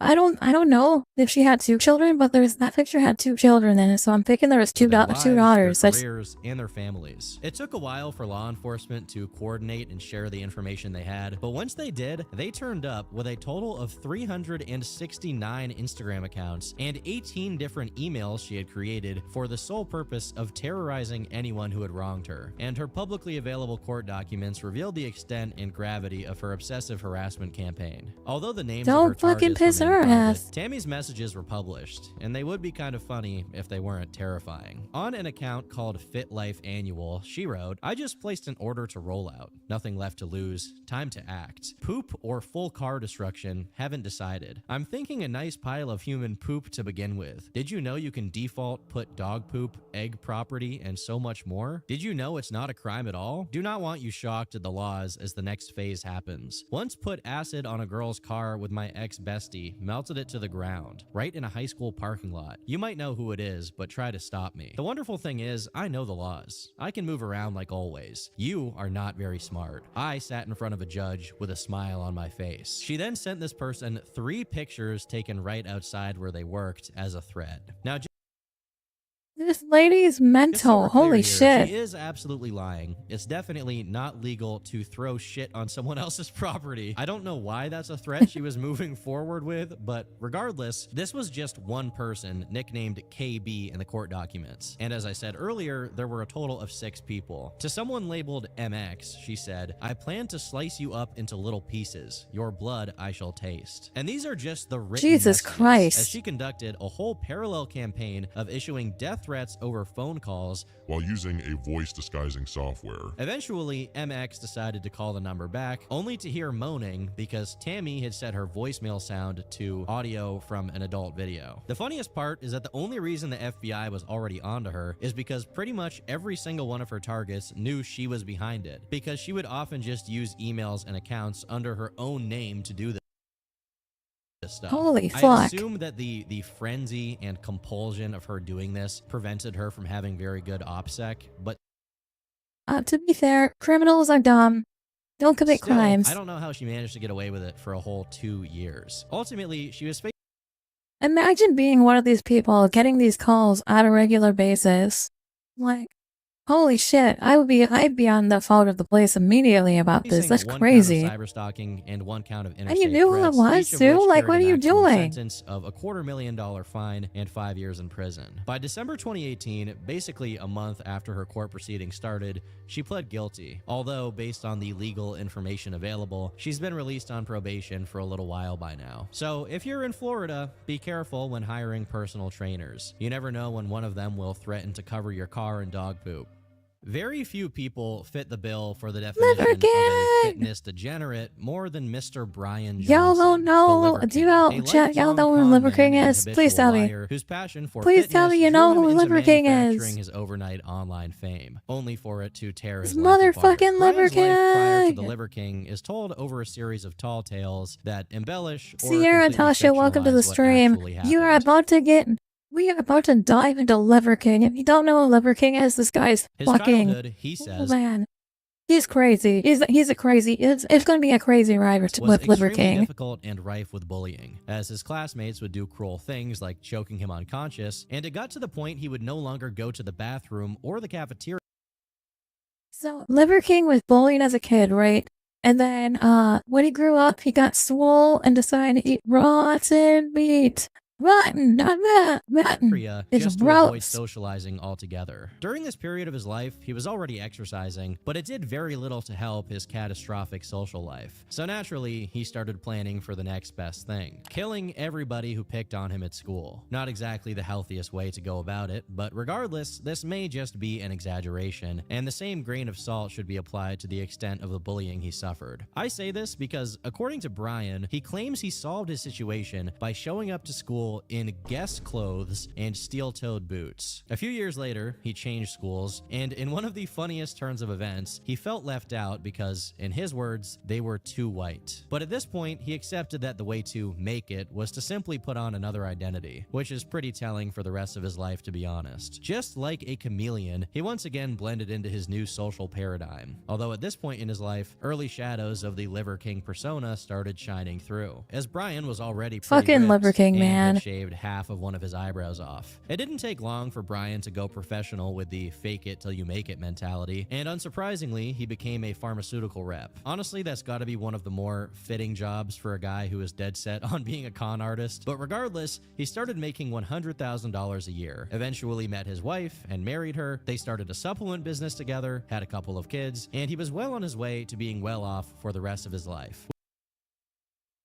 I don't know if she had 2 children, but that picture had 2 children in it, so I'm thinking there was two daughters. Their careers, and their families. It took a while for law enforcement to coordinate and share the information they had, but once they did, they turned up with a total of 369 Instagram accounts and 18 different emails she had created for the sole purpose of terrorizing anyone who had wronged her. And her publicly available court documents revealed the extent and gravity of her obsessive harassment campaign. Although the names of her Don't fucking targets piss her remained private, ass. Tammy's messages were published, and they would be kind of funny if they weren't terrifying. On an account called Fit Life Annual, she wrote, "I just placed an order to roll out. Nothing left to lose. Time to act. Poop or full car destruction, haven't decided. I'm thinking a nice pile of human poop to begin with. Did you know you can default put dog poop, egg property, and so much more? Did you know it's not a crime at all? Do not want you shocked at the laws as the next phase happens. Once put acid on a girl's car with my ex-bestie, melted it to the ground, right in a high school parking lot. You might know who it is, but try to stop me. The wonderful thing is, I know the laws. I can move around like always. You are not very smart. I sat in front of a judge with a smile on my face." She then sent this person 3 pictures taken right outside where they worked as a threat. Now, This lady's mental. Holy shit. She is absolutely lying. It's definitely not legal to throw shit on someone else's property. I don't know why that's a threat she was moving forward with, but regardless, this was just one person nicknamed KB in the court documents. And as I said earlier, there were a total of 6 people. To someone labeled MX, she said, "I plan to slice you up into little pieces. Your blood I shall taste." And these are just the written Jesus messages, Christ. as she conducted a whole parallel campaign of issuing death threats over phone calls while using a voice disguising software. Eventually, MX decided to call the number back, only to hear moaning because Tammy had set her voicemail sound to audio from an adult video. The funniest part is that the only reason the FBI was already onto her is because pretty much every single one of her targets knew she was behind it, because she would often just use emails and accounts under her own name to do this stuff. Holy fuck. I assume that the frenzy and compulsion of her doing this prevented her from having very good OPSEC, but to be fair, criminals are dumb. Don't commit still, crimes. I don't know how she managed to get away with it for a whole 2 years. Ultimately, she was Imagine being one of these people getting these calls on a regular basis. Like, holy shit, I'd be on the phone of the police immediately about this. That's crazy. Count of cyberstalking and 1 count of interstate And you knew who it was, too? Like, what are you doing? Sentence of a $250,000 fine and 5 years in prison. By December 2018, basically a month after her court proceedings started, she pled guilty. Although, based on the legal information available, she's been released on probation for a little while by now. So, if you're in Florida, be careful when hiring personal trainers. You never know when one of them will threaten to cover your car in dog poop. Very few people fit the bill for the definition of a fitness degenerate more than Mr. Brian Johnson. Y'all don't know. Do y'all know who Liver King is? Please tell me. Whose passion for Please tell me you know who Liver King is. His overnight online fame, only for it to tear his motherfucking Liver King. Prior to the Liver King is told over a series of tall tales that embellish or Sierra Tasha, welcome to the stream. We are about to dive into Liver King. If you don't know who Liver King is, this guy's his fucking... childhood, he says, man. He's crazy. He's a crazy... It's going to be a crazy ride with Liver King. Difficult and rife with bullying, as his classmates would do cruel things like choking him unconscious, and it got to the point he would no longer go to the bathroom or the cafeteria. So, Liver King was bullied as a kid, right? And then, when he grew up, he got swole and decided to eat rotten meat. Rotten, not that. Rotten. Just to avoid socializing altogether. During this period of his life, he was already exercising, but it did very little to help his catastrophic social life. So naturally, he started planning for the next best thing, killing everybody who picked on him at school. Not exactly the healthiest way to go about it, but regardless, this may just be an exaggeration, and the same grain of salt should be applied to the extent of the bullying he suffered. I say this because, according to Brian, he claims he solved his situation by showing up to school in guest clothes and steel-toed boots. A few years later, he changed schools, and in one of the funniest turns of events, he felt left out because, in his words, they were too white. But at this point, he accepted that the way to make it was to simply put on another identity, which is pretty telling for the rest of his life, to be honest. Just like a chameleon, he once again blended into his new social paradigm. Although at this point in his life, early shadows of the Liver King persona started shining through, as Brian was already pretty fucking Liver King, man. Shaved half of one of his eyebrows off. It didn't take long for Brian to go professional with the fake it till you make it mentality, and unsurprisingly, he became a pharmaceutical rep. Honestly, that's gotta be one of the more fitting jobs for a guy who is dead set on being a con artist, but regardless, he started making $100,000 a year, eventually met his wife and married her. They started a supplement business together, had a couple of kids, and he was well on his way to being well off for the rest of his life.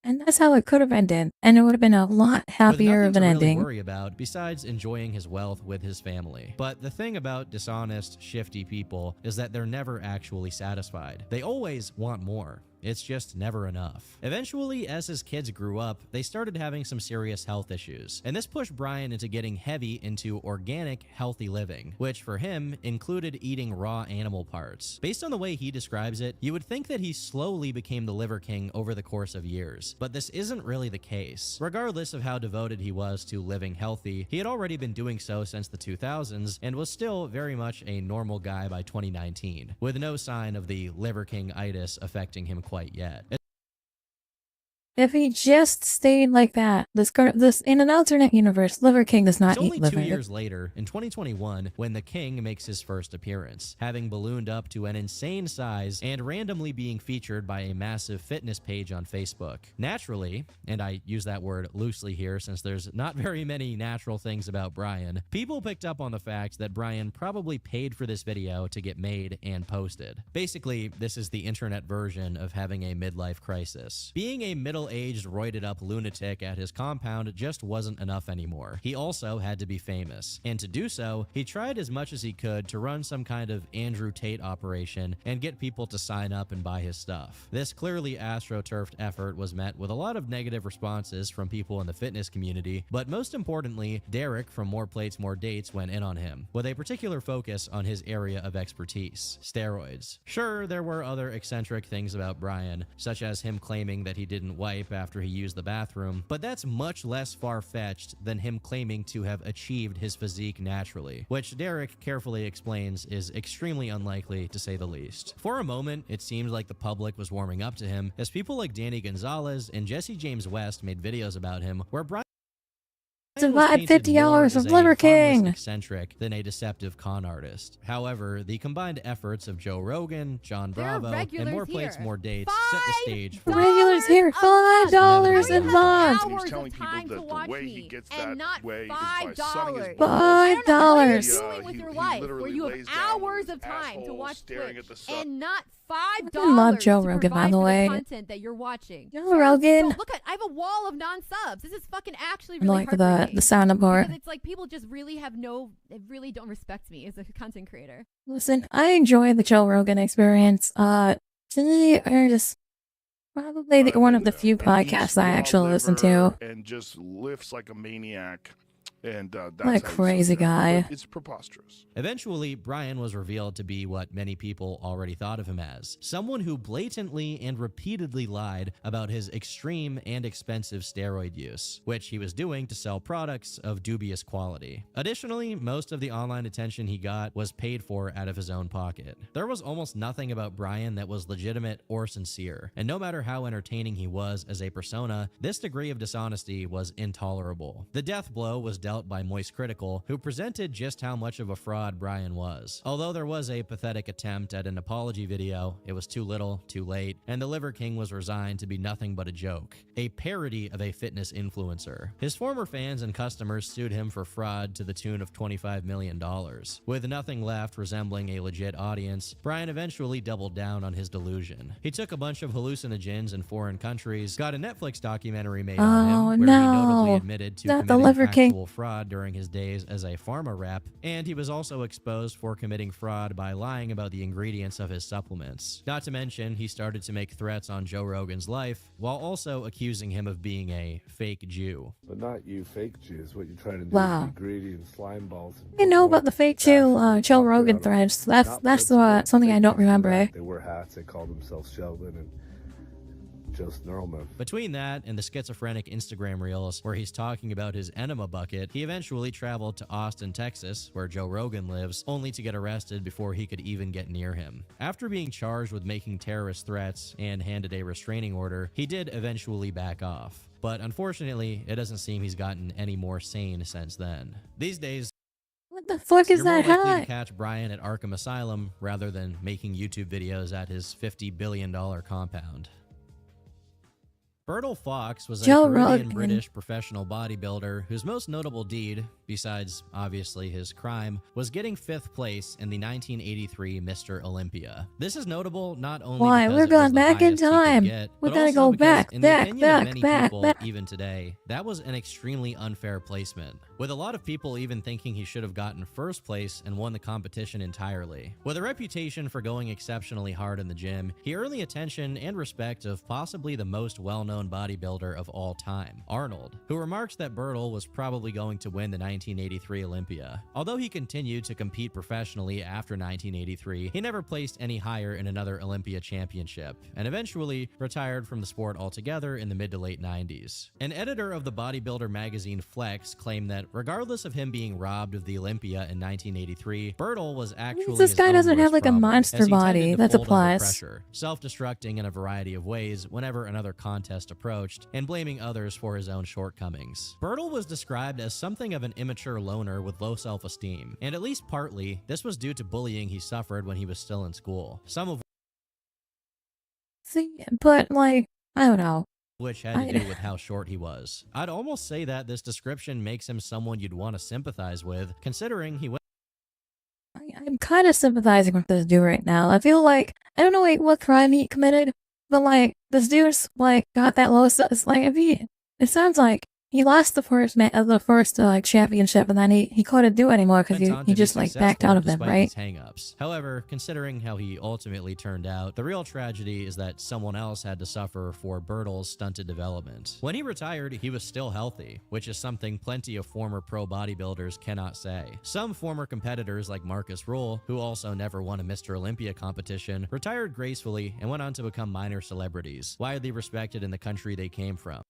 And that's how it could have ended, and it would have been a lot happier of an ending. Really worry about besides enjoying his wealth with his family. But the thing about dishonest, shifty people is that they're never actually satisfied. They always want more. It's just never enough. Eventually, as his kids grew up, they started having some serious health issues, and this pushed Brian into getting heavy into organic, healthy living, which for him included eating raw animal parts. Based on the way he describes it, you would think that he slowly became the Liver King over the course of years, but this isn't really the case. Regardless of how devoted he was to living healthy, he had already been doing so since the 2000s and was still very much a normal guy by 2019, with no sign of the Liver King-itis affecting him quite yet. If he just stayed like that, this in an alternate universe, Liver King does not It's eat only liver. 2 years later, in 2021, when the king makes his first appearance, having ballooned up to an insane size and randomly being featured by a massive fitness page on Facebook. Naturally, and I use that word loosely here since there's not very many natural things about Brian, people picked up on the fact that Brian probably paid for this video to get made and posted. Basically, this is the internet version of having a midlife crisis. Being a middle-aged, roided-up lunatic at his compound just wasn't enough anymore. He also had to be famous, and to do so, he tried as much as he could to run some kind of Andrew Tate operation and get people to sign up and buy his stuff. This clearly astroturfed effort was met with a lot of negative responses from people in the fitness community, but most importantly, Derek from More Plates, More Dates went in on him, with a particular focus on his area of expertise: steroids. Sure, there were other eccentric things about Brian, such as him claiming that he didn't wipe after he used the bathroom, but that's much less far-fetched than him claiming to have achieved his physique naturally, which Derek carefully explains is extremely unlikely to say the least. For a moment, it seemed like the public was warming up to him, as people like Danny Gonzalez and Jesse James West made videos about him where Brian Divide 50 hours of Liver King. Eccentric than a deceptive con artist. However, the combined efforts of Joe Rogan, John Bravo, and More Plates, More Dates set the stage for Regulars here, $5 a month. He's telling people that the way he gets that way is by sunning his $5. doing with your life, where you have hours of time to watch Twitch and not $5 I love Joe Rogan, by the way. content that you're watching. Joe Rogan. So look at, I have a wall of non-subs. This is fucking actually I really like hard the sound of part. because it's like people just really they really don't respect me as a content creator. Listen, I enjoy the Joe Rogan experience. They are just probably one of the few podcasts I actually listen to. and just lifts like a maniac. And that's What a crazy guy. It's preposterous. Eventually, Brian was revealed to be what many people already thought of him as: someone who blatantly and repeatedly lied about his extreme and expensive steroid use, which he was doing to sell products of dubious quality. Additionally, most of the online attention he got was paid for out of his own pocket. There was almost nothing about Brian that was legitimate or sincere, and no matter how entertaining he was as a persona, this degree of dishonesty was intolerable. The death blow was dealt by Moist Critical, who presented just how much of a fraud Brian was. Although there was a pathetic attempt at an apology video, it was too little, too late, and the Liver King was resigned to be nothing but a joke, a parody of a fitness influencer. His former fans and customers sued him for fraud to the tune of $25 million. With nothing left resembling a legit audience, Brian eventually doubled down on his delusion. He took a bunch of hallucinogens in foreign countries, got a Netflix documentary made on him, where he notably admitted to committing actual fraud during his days as a pharma rep, and he was also exposed for committing fraud by lying about the ingredients of his supplements. Not to mention, he started to make threats on Joe Rogan's life, while also accusing him of being a fake Jew. But not you fake Jews. What you're trying to do Wow. is be greedy and slime balls. I know about the fake Joe Rogan threads. That's something I don't remember. They wear hats. They call themselves Sheldon and Joe Snurlman. Between that and the schizophrenic Instagram reels where he's talking about his enema bucket, he eventually traveled to Austin, Texas, where Joe Rogan lives, only to get arrested before he could even get near him. After being charged with making terrorist threats and handed a restraining order, he did eventually back off. But unfortunately, it doesn't seem he's gotten any more sane since then. These days, what the fuck is that you're more likely hat? to catch Brian at Arkham Asylum rather than making YouTube videos at his $50 billion compound. Bertil Fox was a Caribbean-British professional bodybuilder whose most notable deed, besides obviously his crime, was getting 5th place in the 1983 Mr. Olympia. This is notable not only Why? because We're it was going the back in highest he could time. get, We but gotta also go because back, in the back, opinion of back, many back, people, back. even today, that was an extremely unfair placement, with a lot of people even thinking he should have gotten 1st place and won the competition entirely. With a reputation for going exceptionally hard in the gym, he earned the attention and respect of possibly the most well-known bodybuilder of all time, Arnold, who remarked that Bertil was probably going to win the 1983 Olympia. Although he continued to compete professionally after 1983, he never placed any higher in another Olympia championship, and eventually retired from the sport altogether in the mid to late 90s. An editor of the bodybuilder magazine Flex claimed that regardless of him being robbed of the Olympia in 1983, Bertil was actually This guy doesn't have like a monster body. That applies. Self-destructing in a variety of ways whenever another contest best approached, and blaming others for his own shortcomings. Bertle was described as something of an immature loner with low self-esteem, and at least partly, this was due to bullying he suffered when he was still in school, some of See, but like, I don't know. which had to do with how short he was. I'd almost say that this description makes him someone you'd want to sympathize with, considering he went. I'm kind of sympathizing with this dude right now. I feel like, I don't know like what crime he committed, but like, this dude's like got that low it's like, it sounds like he lost the first championship, and then he couldn't do it anymore because he just like backed out of them, right? Hang-ups. However, considering how he ultimately turned out, the real tragedy is that someone else had to suffer for Bertle's stunted development. When he retired, he was still healthy, which is something plenty of former pro bodybuilders cannot say. Some former competitors like Marcus Rule, who also never won a Mr. Olympia competition, retired gracefully and went on to become minor celebrities, widely respected in the country they came from.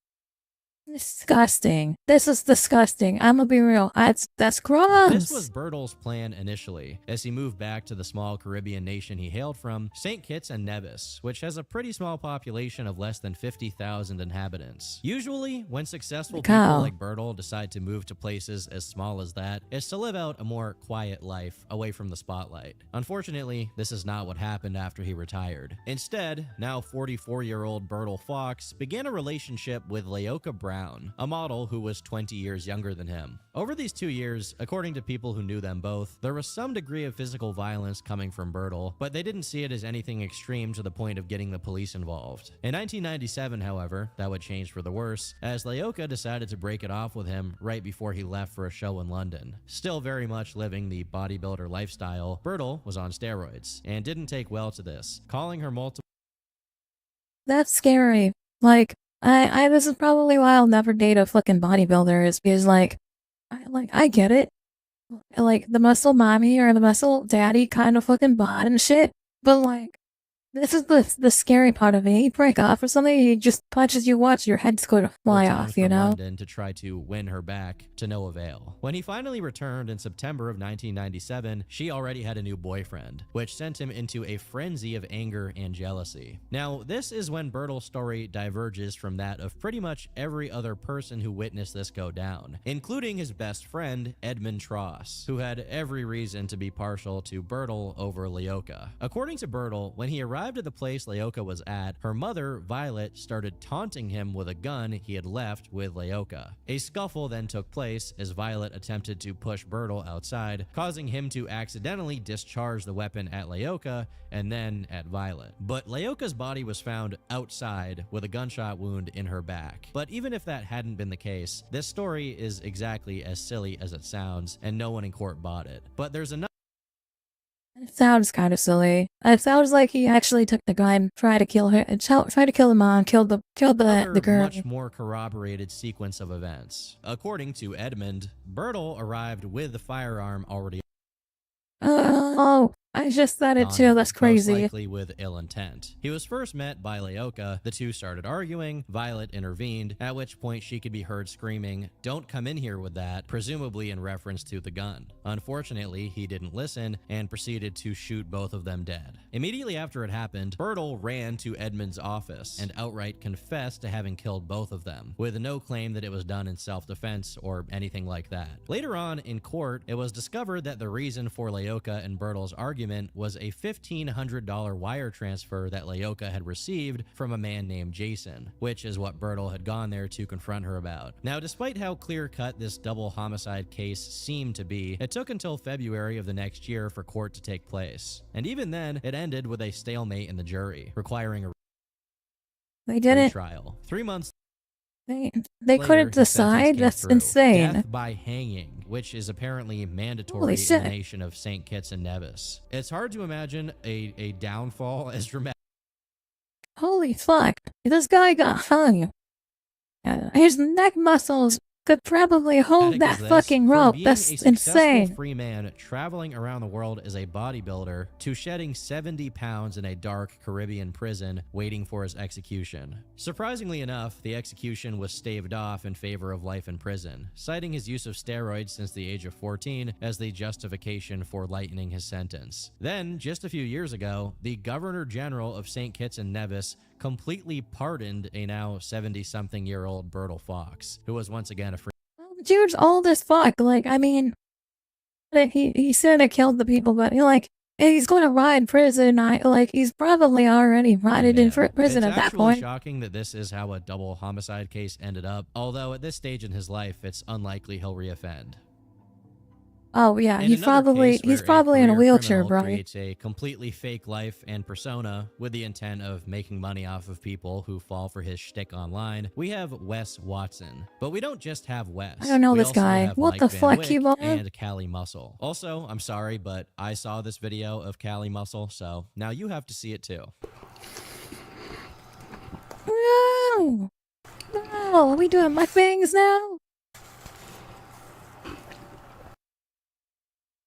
Disgusting. This is disgusting. I'm gonna be real. That's gross. This was Bertle's plan initially, as he moved back to the small Caribbean nation he hailed from, St. Kitts and Nevis, which has a pretty small population of less than 50,000 inhabitants. Usually, when successful people like Bertle decide to move to places as small as that, it's to live out a more quiet life away from the spotlight. Unfortunately, this is not what happened after he retired. Instead, now 44-year-old Bertle Fox began a relationship with Laoka Brown, a model who was 20 years younger than him. Over these 2 years, according to people who knew them both, there was some degree of physical violence coming from Bertle, but they didn't see it as anything extreme to the point of getting the police involved. In 1997, however, that would change for the worse, as Laoka decided to break it off with him right before he left for a show in London. Still very much living the bodybuilder lifestyle, Bertle was on steroids, and didn't take well to this, calling her multiple. That's scary. Like, this is probably why I'll never date a fucking bodybuilder, is because I get it. Like, the muscle mommy or the muscle daddy kind of fucking bod and shit, but like, this is the scary part of it. You break off or something, he just punches you once, your head's going to fly off, you know? London to try to win her back, to no avail. When he finally returned in September of 1997, she already had a new boyfriend, which sent him into a frenzy of anger and jealousy. Now, this is when Bertle's story diverges from that of pretty much every other person who witnessed this go down, including his best friend, Edmund Tross, who had every reason to be partial to Bertle over Laoka. According to Bertle, when he arrived at the place Laoka was at, her mother, Violet, started taunting him with a gun he had left with Laoka. A scuffle then took place as Violet attempted to push Bertle outside, causing him to accidentally discharge the weapon at Laoka and then at Violet. But Laoka's body was found outside with a gunshot wound in her back. But even if that hadn't been the case, this story is exactly as silly as it sounds, and no one in court bought it. But there's another. It sounds kind of silly. It sounds like he actually took the gun, tried to kill her, tried to kill the mom, killed the girl. Much more corroborated sequence of events. According to Edmund, Bertle arrived with the firearm already. Oh, I just said it too, that's crazy. Most likely with ill intent. He was first met by Laoka, the two started arguing, Violet intervened, at which point she could be heard screaming, "Don't come in here with that," presumably in reference to the gun. Unfortunately, he didn't listen and proceeded to shoot both of them dead. Immediately after it happened, Bertle ran to Edmund's office and outright confessed to having killed both of them, with no claim that it was done in self-defense or anything like that. Later on in court, it was discovered that the reason for Laoka and Bertle's argument was a $1,500 wire transfer that Laoka had received from a man named Jason, which is what Bertle had gone there to confront her about. Now, despite how clear-cut this double homicide case seemed to be, it took until February of the next year for court to take place. And even then, it ended with a stalemate in the jury, requiring a retrial. 3 months They couldn't decide? That's insane. Death by hanging, which is apparently mandatory in the nation of St. Kitts and Nevis. It's hard to imagine a downfall as dramatic. Holy fuck. This guy got hung. His neck muscles could probably hold that fucking rope. That's insane. Free man traveling around the world as a bodybuilder to shedding 70 pounds in a dark Caribbean prison waiting for his execution. Surprisingly enough, the execution was staved off in favor of life in prison, citing his use of steroids since the age of 14 as the justification for lightening his sentence. Then, just a few years ago, the Governor General of St. Kitts and Nevis completely pardoned a now 70-something-year-old Bertle Fox, who was once again a free. Dude's old as fuck. Like, I mean, he said he killed the people, but like, he's going to rot in prison. He's probably already rotted in prison at that point. It's actually shocking that this is how a double homicide case ended up, although at this stage in his life, it's unlikely he'll reoffend. Oh yeah, he's probably in a wheelchair, bro. Creates a completely fake life and persona with the intent of making money off of people who fall for his shtick online. We have Wes Watson, but we don't just have Wes. I don't know we this also guy. have What Mike the Van fuck, Wyck you and Callie Muscle. Also, I'm sorry, but I saw this video of Callie Muscle, so now you have to see it too. No, are we doing mukbangs now?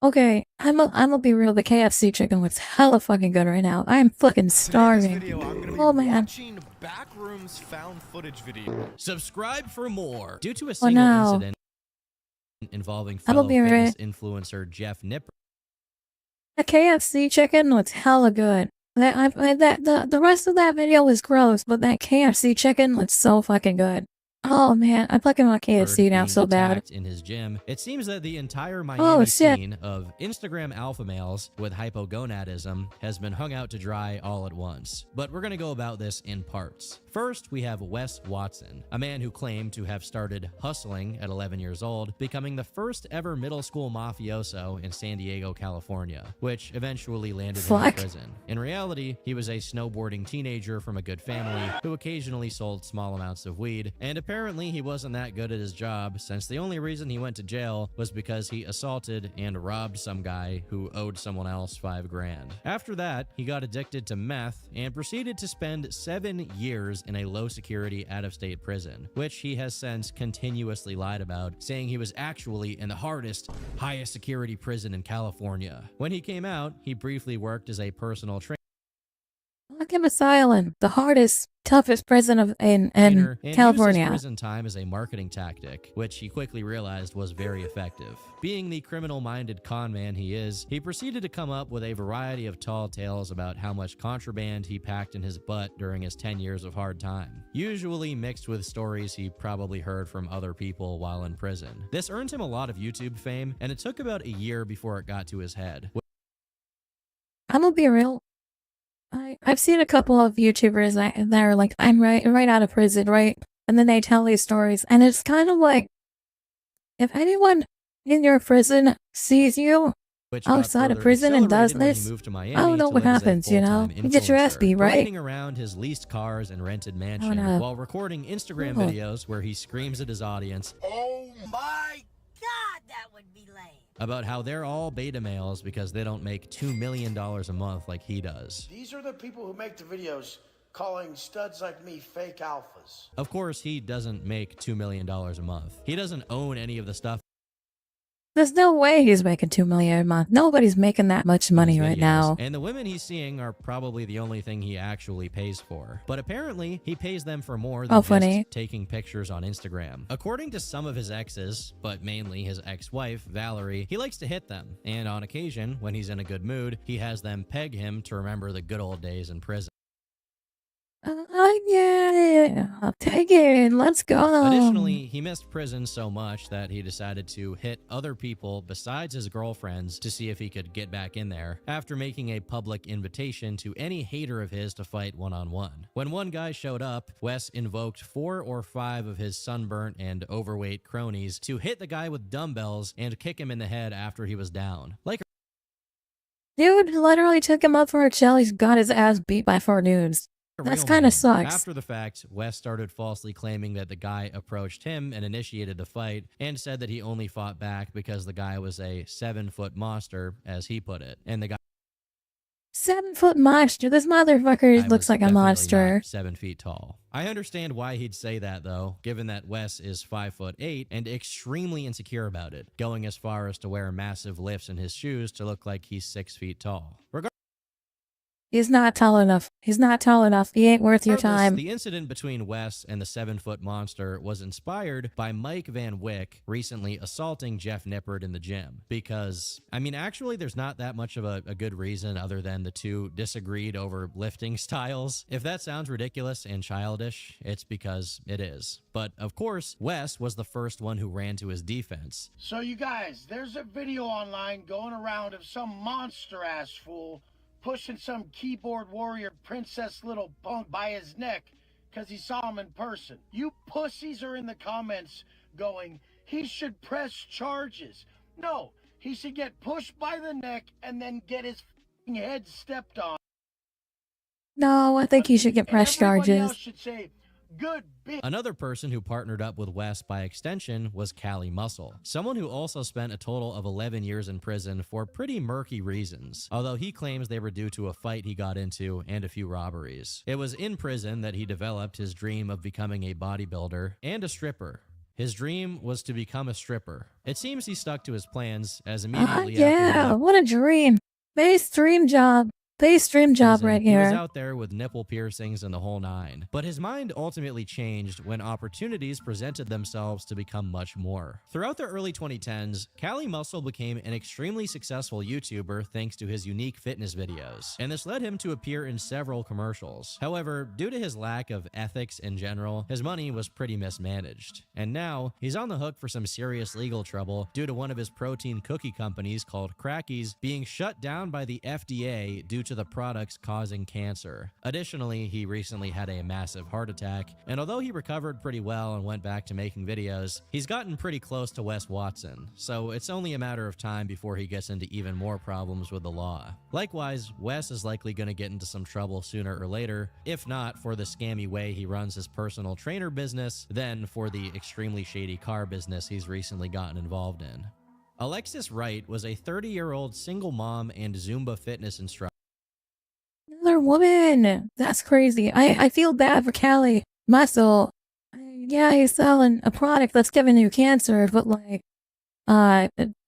Okay, I'm gonna be real. The KFC chicken looks hella fucking good right now. I'm fucking starving. Oh man. Backrooms found footage video. Subscribe for more. Due to a single incident involving fellow fitness influencer Jeff Nipper. The KFC chicken looks hella good. The rest of that video was gross, but that KFC chicken looks so fucking good. Oh man, I'm fucking on KFC now so bad. In his gym, it seems that the entire Miami scene of Instagram alpha males with hypogonadism has been hung out to dry all at once. But we're gonna go about this in parts. First, we have Wes Watson, a man who claimed to have started hustling at 11 years old, becoming the first ever middle school mafioso in San Diego, California, which eventually landed him in prison. In reality, he was a snowboarding teenager from a good family who occasionally sold small amounts of weed, and apparently he wasn't that good at his job, since the only reason he went to jail was because he assaulted and robbed some guy who owed someone else $5 grand. After that, he got addicted to meth and proceeded to spend 7 years in a low-security out-of-state prison, which he has since continuously lied about, saying he was actually in the hardest, highest-security prison in California. When he came out, he briefly worked as a personal trainer. Arkham Asylum, the hardest, toughest prison in California. Used his prison time as a marketing tactic, which he quickly realized was very effective. Being the criminal-minded con man he is, he proceeded to come up with a variety of tall tales about how much contraband he packed in his butt during his 10 years of hard time, usually mixed with stories he probably heard from other people while in prison. This earned him a lot of YouTube fame, and it took about a year before it got to his head. I'm gonna be real. I've seen a couple of YouTubers that are like, I'm right out of prison, right? And then they tell these stories, and it's kind of like, if anyone in your prison sees you outside of prison and does this, I don't know what happens, you know? You get your ass beat, right? Riding around his leased cars and rented mansion while recording Instagram videos where he screams at his audience, "Oh my God, that would be lame!" about how they're all beta males because they don't make $2 million a month like he does. These are the people who make the videos calling studs like me fake alphas. Of course, he doesn't make $2 million a month. He doesn't own any of the stuff. There's no way he's making $2 million a month. Nobody's making that much money right now. And the women he's seeing are probably the only thing he actually pays for. But apparently, he pays them for more than just taking pictures on Instagram. According to some of his exes, but mainly his ex-wife, Valerie, he likes to hit them. And on occasion, when he's in a good mood, he has them peg him to remember the good old days in prison. Yeah, I'll take it. Let's go. Additionally, he missed prison so much that he decided to hit other people besides his girlfriends to see if he could get back in there, after making a public invitation to any hater of his to fight one-on-one. When one guy showed up, Wes invoked 4 or 5 of his sunburnt and overweight cronies to hit the guy with dumbbells and kick him in the head after he was down. Dude literally took him up for a chill. He's got his ass beat by 4 dudes. That's kind of sucks. After the fact, Wes started falsely claiming that the guy approached him and initiated the fight, and said that he only fought back because the guy was a 7-foot monster, as he put it. And the guy 7-foot monster. This motherfucker looks like a monster. 7 feet tall. I understand why he'd say that though, given that Wes is 5'8" and extremely insecure about it, going as far as to wear massive lifts in his shoes to look like he's 6 feet tall. He's not tall enough. He's not tall enough. He ain't worth your time. The incident between Wes and the 7-foot monster was inspired by Mike Van Wyck recently assaulting Jeff Nippert in the gym. Because, I mean, actually, there's not that much of a good reason other than the two disagreed over lifting styles. If that sounds ridiculous and childish, it's because it is. But, of course, Wes was the first one who ran to his defense. So you guys, there's a video online going around of some monster-ass fool pushing some keyboard warrior princess little punk by his neck because he saw him in person. You pussies are in the comments going, he should press charges. No, he should get pushed by the neck and then get his head stepped on. No, I think he should get press charges. Else should say, good bitch. Another person who partnered up with Wes by extension was Callie Muscle, someone who also spent a total of 11 years in prison for pretty murky reasons, although he claims they were due to a fight he got into and a few robberies. It was in prison that he developed his dream of becoming a bodybuilder and a stripper. His dream was to become a stripper. It seems he stuck to his plans as immediately yeah, what a dream. Base dream job. Base dream job right here. He was out there with nipple piercings and the whole nine. But his mind ultimately changed when opportunities presented themselves to become much more. Throughout the early 2010s, Callie Muscle became an extremely successful YouTuber thanks to his unique fitness videos, and this led him to appear in several commercials. However, due to his lack of ethics in general, his money was pretty mismanaged. And now, he's on the hook for some serious legal trouble due to one of his protein cookie companies called Crackies being shut down by the FDA due to the products causing cancer. Additionally, he recently had a massive heart attack, and although he recovered pretty well and went back to making videos, he's gotten pretty close to Wes Watson, so it's only a matter of time before he gets into even more problems with the law. Likewise, Wes is likely going to get into some trouble sooner or later, if not for the scammy way he runs his personal trainer business, then for the extremely shady car business he's recently gotten involved in. Alexis Wright was a 30-year-old single mom and Zumba fitness instructor. Another woman. That's crazy. I feel bad for Callie Muscle. Yeah, he's selling a product that's giving you cancer, but like,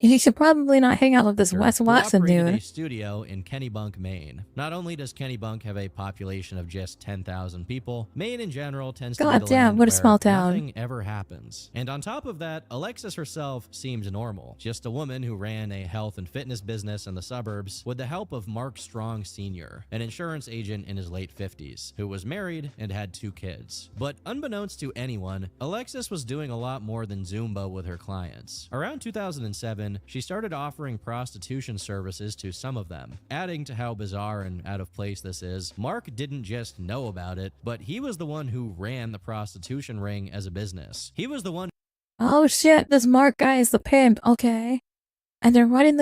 he should probably not hang out with this Wes Watson dude. A studio in Kennebunk, Maine. Not only does Kennebunk have a population of just 10,000 people, Maine in general tends to be the land what a small town. Nothing ever happens. And on top of that, Alexis herself seems normal. Just a woman who ran a health and fitness business in the suburbs with the help of Mark Strong Sr., an insurance agent in his late 50s, who was married and had 2 kids. But unbeknownst to anyone, Alexis was doing a lot more than Zumba with her clients. Around 2007, she started offering prostitution services to some of them. Adding to how bizarre and out of place this is, Mark didn't just know about it, but he was the one who ran the prostitution ring as a business. He was the one. Oh shit, this Mark guy is the pimp. Okay. And they're running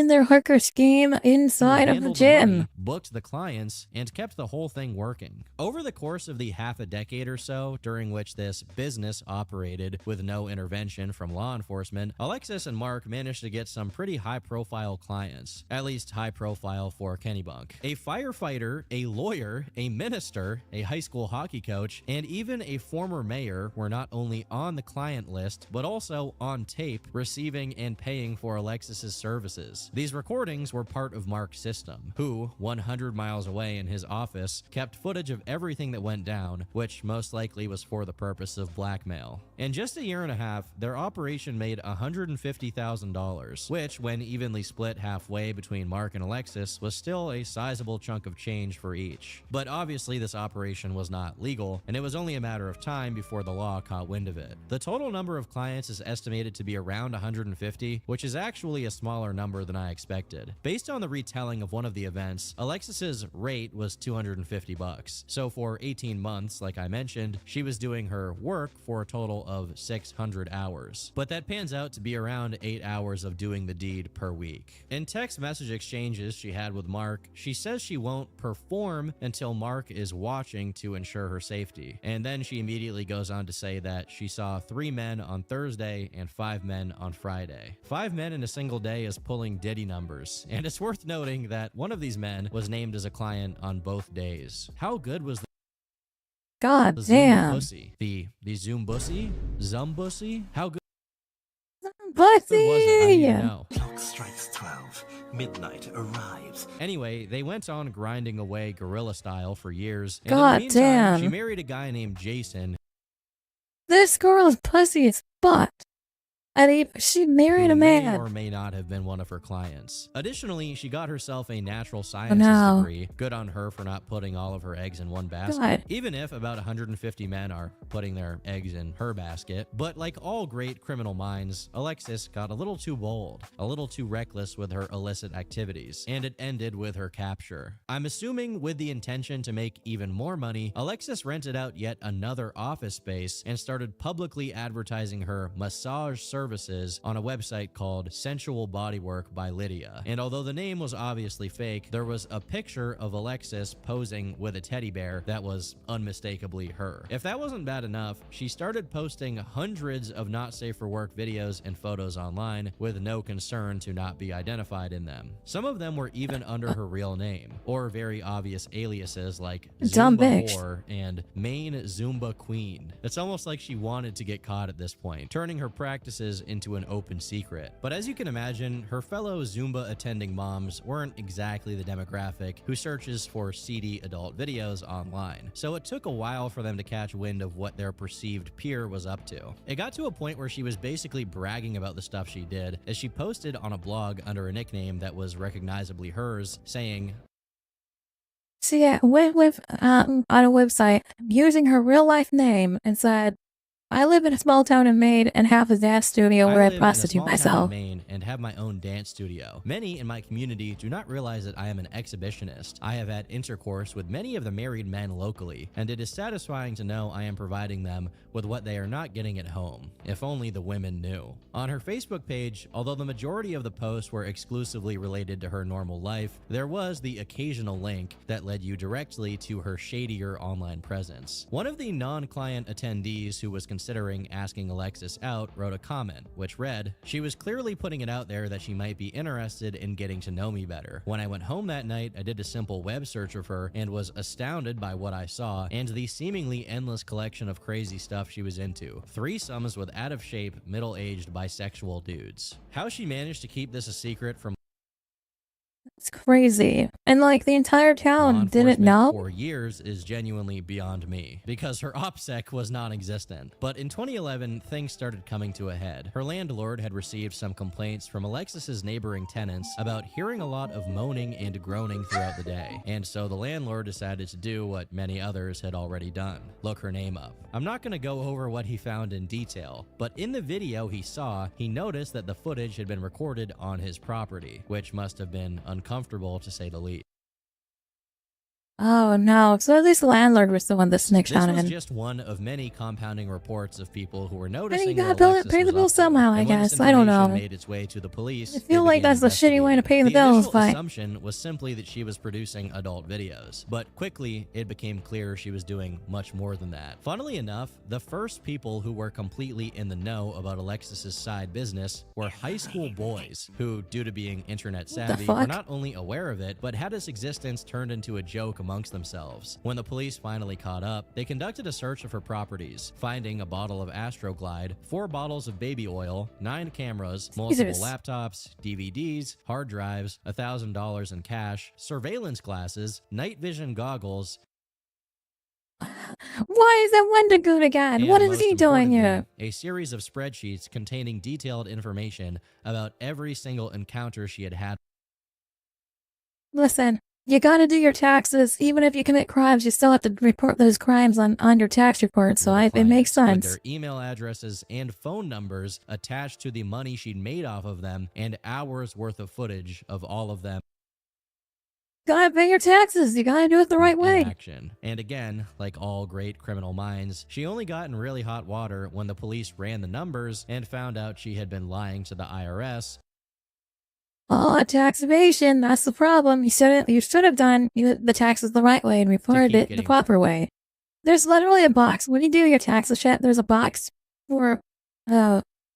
their hooker scheme inside of the gym. Money, booked the clients, and kept the whole thing working. Over the course of the half a decade or so, during which this business operated with no intervention from law enforcement, Alexis and Mark managed to get some pretty high-profile clients, at least high-profile for Kennebunk. A firefighter, a lawyer, a minister, a high school hockey coach, and even a former mayor were not only on the client list, but also on tape, receiving and paying for Alexis's services. These recordings were part of Mark's system, who, 100 miles away in his office, kept footage of everything that went down, which most likely was for the purpose of blackmail. In just a year and a half, their operation made $150,000, which, when evenly split halfway between Mark and Alexis, was still a sizable chunk of change for each. But obviously this operation was not legal, and it was only a matter of time before the law caught wind of it. The total number of clients is estimated to be around 150, which is actually a smaller number than I expected. Based on the retelling of one of the events, Alexis's rate was $250. So for 18 months, like I mentioned, she was doing her work for a total of 600 hours. But that pans out to be around 8 hours of doing the deed per week. In text message exchanges she had with Mark, she says she won't perform until Mark is watching to ensure her safety. And then she immediately goes on to say that she saw 3 men on Thursday and 5 men on Friday. 5 men in a single day is pulling Diddy numbers, and it's worth noting that one of these men was named as a client on both days. How good was the damn Zumbussy? The Zumbussy? Zumbussy? How good Bussy! was it? I need to know. Clock strikes 12. midnight arrives. Anyway, they went on grinding away guerrilla style for years. And God in the meantime, damn. she married a guy named Jason. This girl is pussy as fuck. She married a May man. or may not have been one of her clients. Additionally, she got herself a natural sciences no. degree. Good on her for not putting all of her eggs in one basket. God. Even if about 150 men are putting their eggs in her basket. But like all great criminal minds, Alexis got a little too bold, a little too reckless with her illicit activities, and it ended with her capture. I'm assuming with the intention to make even more money, Alexis rented out yet another office space and started publicly advertising her massage services on a website called Sensual Bodywork by Lydia. And although the name was obviously fake, there was a picture of Alexis posing with a teddy bear that was unmistakably her. If that wasn't bad enough, she started posting hundreds of not safe for work videos and photos online with no concern to not be identified in them. Some of them were even under her real name, or very obvious aliases like Dumb Zumba bitch. Whore and Main Zumba Queen. It's almost like she wanted to get caught at this point, turning her practices into an open secret. But as you can imagine, her fellow Zumba attending moms weren't exactly the demographic who searches for seedy adult videos online. So it took a while for them to catch wind of what their perceived peer was up to. It got to a point where she was basically bragging about the stuff she did, as she posted on a blog under a nickname that was recognizably hers, saying, So yeah, went with on a website using her real life name and said, I live in a small town in Maine and have a dance studio where I prostitute myself. Maine and have my own dance studio. Many in my community do not realize that I am an exhibitionist. I have had intercourse with many of the married men locally, and it is satisfying to know I am providing them with what they are not getting at home. If only the women knew. On her Facebook page, although the majority of the posts were exclusively related to her normal life, there was the occasional link that led you directly to her shadier online presence. One of the non-client attendees who was considering asking Alexis out wrote a comment, which read, "She was clearly putting it out there that she might be interested in getting to know me better. When I went home that night, I did a simple web search of her and was astounded by what I saw and the seemingly endless collection of crazy stuff she was into. Threesomes with out-of-shape, middle-aged bisexual dudes." How she managed to keep this a secret from It's crazy. And like the entire town didn't know? for years is genuinely beyond me, because her OPSEC was non-existent. But in 2011, things started coming to a head. Her landlord had received some complaints from Alexis's neighboring tenants about hearing a lot of moaning and groaning throughout the day. And so the landlord decided to do what many others had already done: look her name up. I'm not going to go over what he found in detail, but in the video he saw, he noticed that the footage had been recorded on his property, which must have been uncomfortable to say the least. Oh no, so at least the landlord was the one that snitched on This him. was just one of many compounding reports of people who were And noticing you gotta what pay Alexis the was bill up to. somehow, I And when this guess. I don't information know. made its way to the police, I feel like that's a shitty way to pay the The bills, initial but assumption was simply that she was producing adult videos, but quickly it became clear she was doing much more than that. Funnily enough, the first people who were completely in the know about Alexis's side business were high school boys who, due to being internet savvy, were fuck? not only aware of it, but had its existence turned into a joke amongst themselves. When the police finally caught up, they conducted a search of her properties, finding a bottle of Astroglide, 4 bottles of baby oil, 9 cameras, multiple Jesus. laptops, DVDs, hard drives, $1,000 in cash, surveillance glasses, night vision goggles. why is that Wendigoon again? And What is most he doing here? importantly, a series of spreadsheets containing detailed information about every single encounter she had had. Listen, you gotta do your taxes. Even if you commit crimes, you still have to report those crimes on your tax report, so it makes With sense. their email addresses and phone numbers attached to the money she'd made off of them, and hours worth of footage of all of them Gotta pay your taxes. You gotta do it the right in way. action. And again, like all great criminal minds, she only got in really hot water when the police ran the numbers and found out she had been lying to the IRS. Oh, tax evasion. That's the problem. You should have done the taxes the right way and reported it the getting- proper way. There's literally a box. When you do your taxes shit, there's a box for,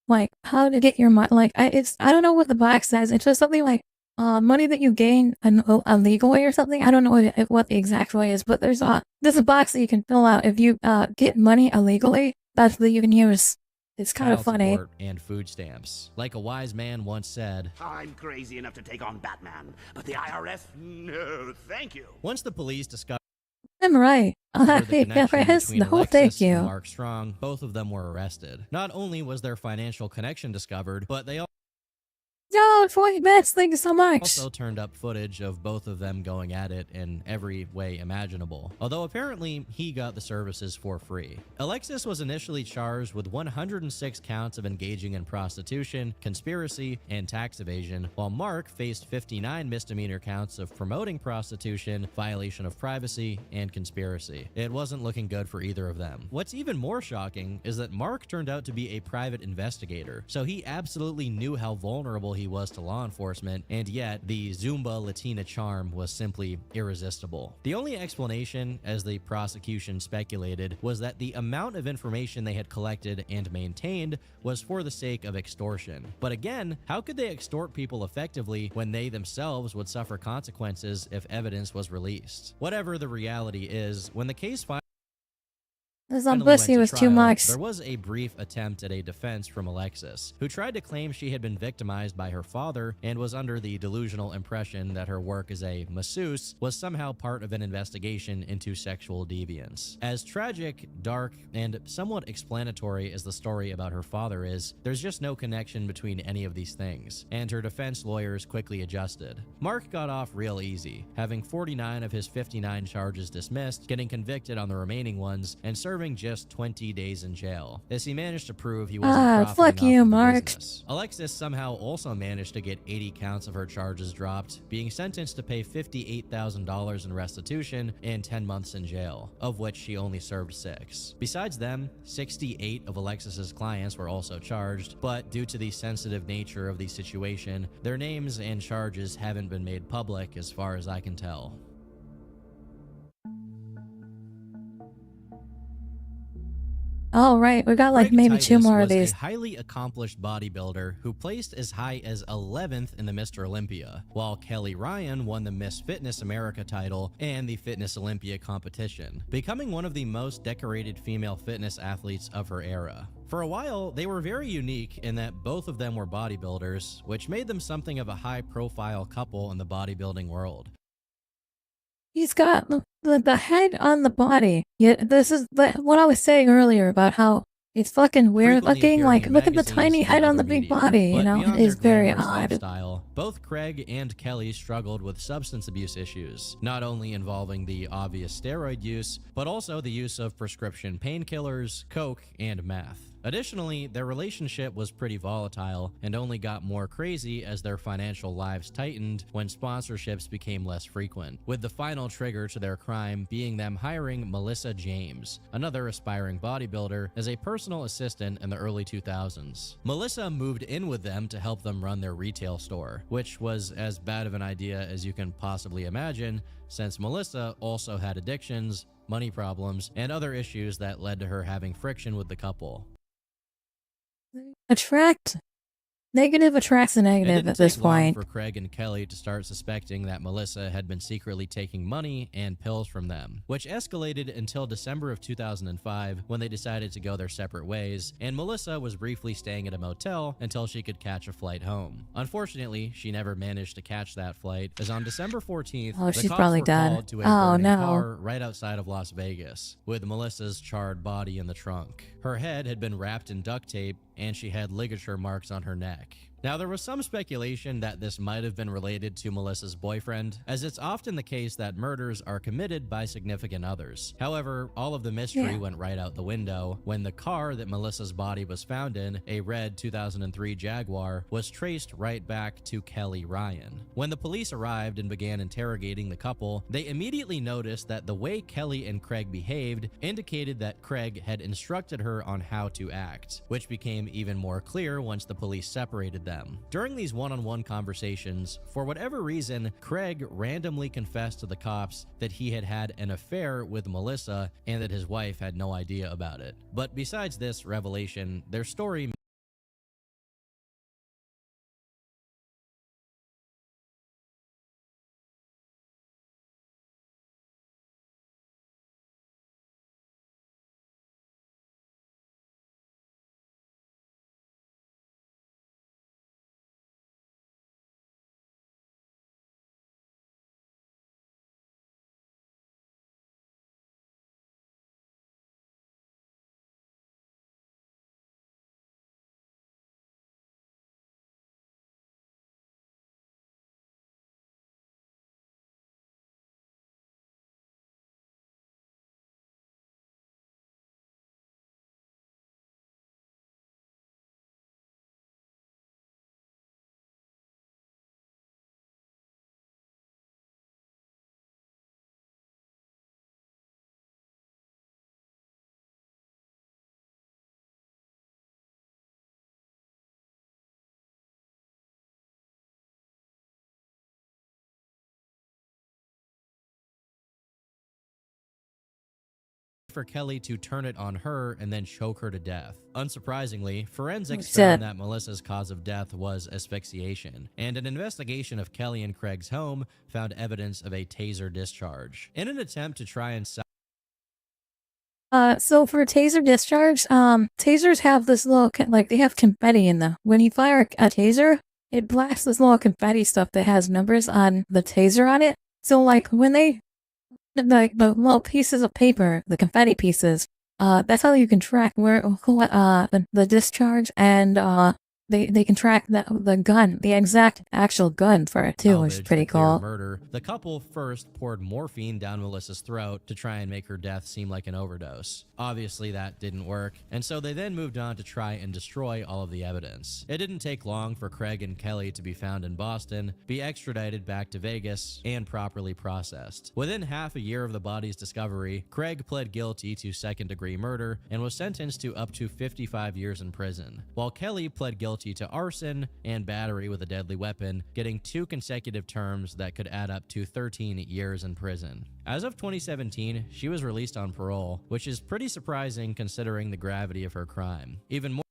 like, how to get your money. Like, I don't know what the box says. It's just something like, money that you gain a legal way or something. I don't know what the exact way is, but there's a box that you can fill out if you, get money illegally. That's what you can use It's kind of child funny. support, and food stamps. Like a wise man once said, I'm crazy enough to take on Batman, but the IRS, no, thank you. Once the police discovered I'm right. the connection Yes, between no, Alexis thank and you. Mark Strong, both of them were arrested. Not only was their financial connection discovered, but they Yo, 40 bits, thank you so much. also turned up footage of both of them going at it in every way imaginable, although apparently he got the services for free. Alexis was initially charged with 106 counts of engaging in prostitution, conspiracy, and tax evasion, while Mark faced 59 misdemeanor counts of promoting prostitution, violation of privacy, and conspiracy. It wasn't looking good for either of them. What's even more shocking is that Mark turned out to be a private investigator, so he absolutely knew how vulnerable he was to law enforcement, and yet the Zumba Latina charm was simply irresistible. The only explanation, as the prosecution speculated, was that the amount of information they had collected and maintained was for the sake of extortion. But again, how could they extort people effectively when they themselves would suffer consequences if evidence was released? Whatever the reality is, when the case This finally pussy went was to too trial, much. there was a brief attempt at a defense from Alexis, who tried to claim she had been victimized by her father and was under the delusional impression that her work as a masseuse was somehow part of an investigation into sexual deviance. As tragic, dark, and somewhat explanatory as the story about her father is, there's just no connection between any of these things, and her defense lawyers quickly adjusted. Mark got off real easy, having 49 of his 59 charges dismissed, getting convicted on the remaining ones, and serving just 20 days in jail, as he managed to prove he wasn't profiting fuck off you, of the Mark. business. Alexis somehow also managed to get 80 counts of her charges dropped, being sentenced to pay $58,000 in restitution and 10 months in jail, of which she only served 6. Besides them, 68 of Alexis's clients were also charged, but due to the sensitive nature of the situation, their names and charges haven't been made public as far as I can tell. All right, we got like Craig maybe Titus 2 more of was these. a highly accomplished bodybuilder who placed as high as 11th in the Mr. Olympia, while Kelly Ryan won the Miss Fitness America title and the Fitness Olympia competition, becoming one of the most decorated female fitness athletes of her era. For a while, they were very unique in that both of them were bodybuilders, which made them something of a high-profile couple in the bodybuilding world. He's got the head on the body. Yeah, this is what I was saying earlier about how it's fucking weird looking. Like, look at the tiny head on the big body, you know? It is very odd. Lifestyle, both Craig and Kelly struggled with substance abuse issues, not only involving the obvious steroid use, but also the use of prescription painkillers, coke, and meth. Additionally, their relationship was pretty volatile and only got more crazy as their financial lives tightened when sponsorships became less frequent, with the final trigger to their crime being them hiring Melissa James, another aspiring bodybuilder, as a personal assistant in the early 2000s. Melissa moved in with them to help them run their retail store, which was as bad of an idea as you can possibly imagine, since Melissa also had addictions, money problems, and other issues that led to her having friction with the couple. Negative attracts a negative at this point. For Craig and Kelly to start suspecting that Melissa had been secretly taking money and pills from them, which escalated until December of 2005 when they decided to go their separate ways, and Melissa was briefly staying at a motel until she could catch a flight home. Unfortunately, she never managed to catch that flight, as on December 14th, Oh, the she's cops probably were dead. called to a Oh, burning no. car right outside of Las Vegas, with Melissa's charred body in the trunk. Her head had been wrapped in duct tape, and she had ligature marks on her neck. Now, there was some speculation that this might have been related to Melissa's boyfriend, as it's often the case that murders are committed by significant others. However, all of the mystery went right out the window when the car that Melissa's body was found in, a red 2003 Jaguar, was traced right back to Kelly Ryan. When the police arrived and began interrogating the couple, they immediately noticed that the way Kelly and Craig behaved indicated that Craig had instructed her on how to act, which became even more clear once the police separated them. During these one-on-one conversations, for whatever reason, Craig randomly confessed to the cops that he had had an affair with Melissa and that his wife had no idea about it. But besides this revelation, their story for Kelly to turn it on her and then choke her to death. Unsurprisingly, forensics Shit. found that Melissa's cause of death was asphyxiation, and an investigation of Kelly and Craig's home found evidence of a taser discharge. In an attempt to try and so for taser discharge, tasers have this little, like, they have confetti in them. When you fire a taser, it blasts this little confetti stuff that has numbers on the taser on it. So, like, when they, like, the little pieces of paper, the confetti pieces, that's how you can track where, the discharge, and, they can track the gun, the exact actual gun for it too, which is pretty cool. Murder. The couple first poured morphine down Melissa's throat to try and make her death seem like an overdose. Obviously that didn't work, and so they then moved on to try and destroy all of the evidence. It didn't take long for Craig and Kelly to be found in Boston, be extradited back to Vegas, and properly processed. Within half a year of the body's discovery, Craig pled guilty to second-degree murder and was sentenced to up to 55 years in prison, while Kelly pled guilty to arson and battery with a deadly weapon, getting 2 consecutive terms that could add up to 13 years in prison. As of 2017, she was released on parole, which is pretty surprising considering the gravity of her crime. Even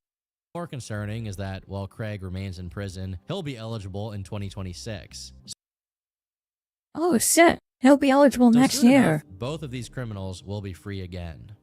more concerning is that while Craig remains in prison, he'll be eligible in 2026. Oh shit, he'll be eligible next year. Both of these criminals will be free again.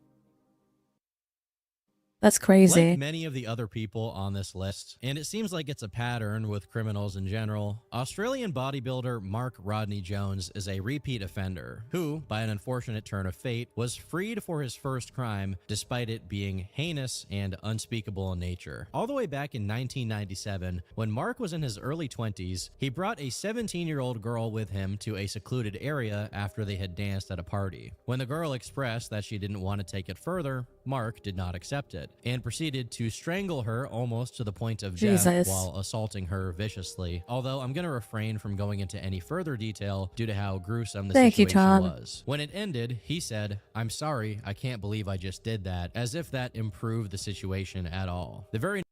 That's crazy. Like many of the other people on this list, and it seems like it's a pattern with criminals in general, Australian bodybuilder Mark Rodney Jones is a repeat offender who, by an unfortunate turn of fate, was freed for his first crime despite it being heinous and unspeakable in nature. All the way back in 1997, when Mark was in his early 20s, he brought a 17-year-old girl with him to a secluded area after they had danced at a party. When the girl expressed that she didn't want to take it further, Mark did not accept it and proceeded to strangle her almost to the point of death while assaulting her viciously. Although I'm going to refrain from going into any further detail due to how gruesome the situation was. When it ended, he said, "I'm sorry, I can't believe I just did that," as if that improved the situation at all. The very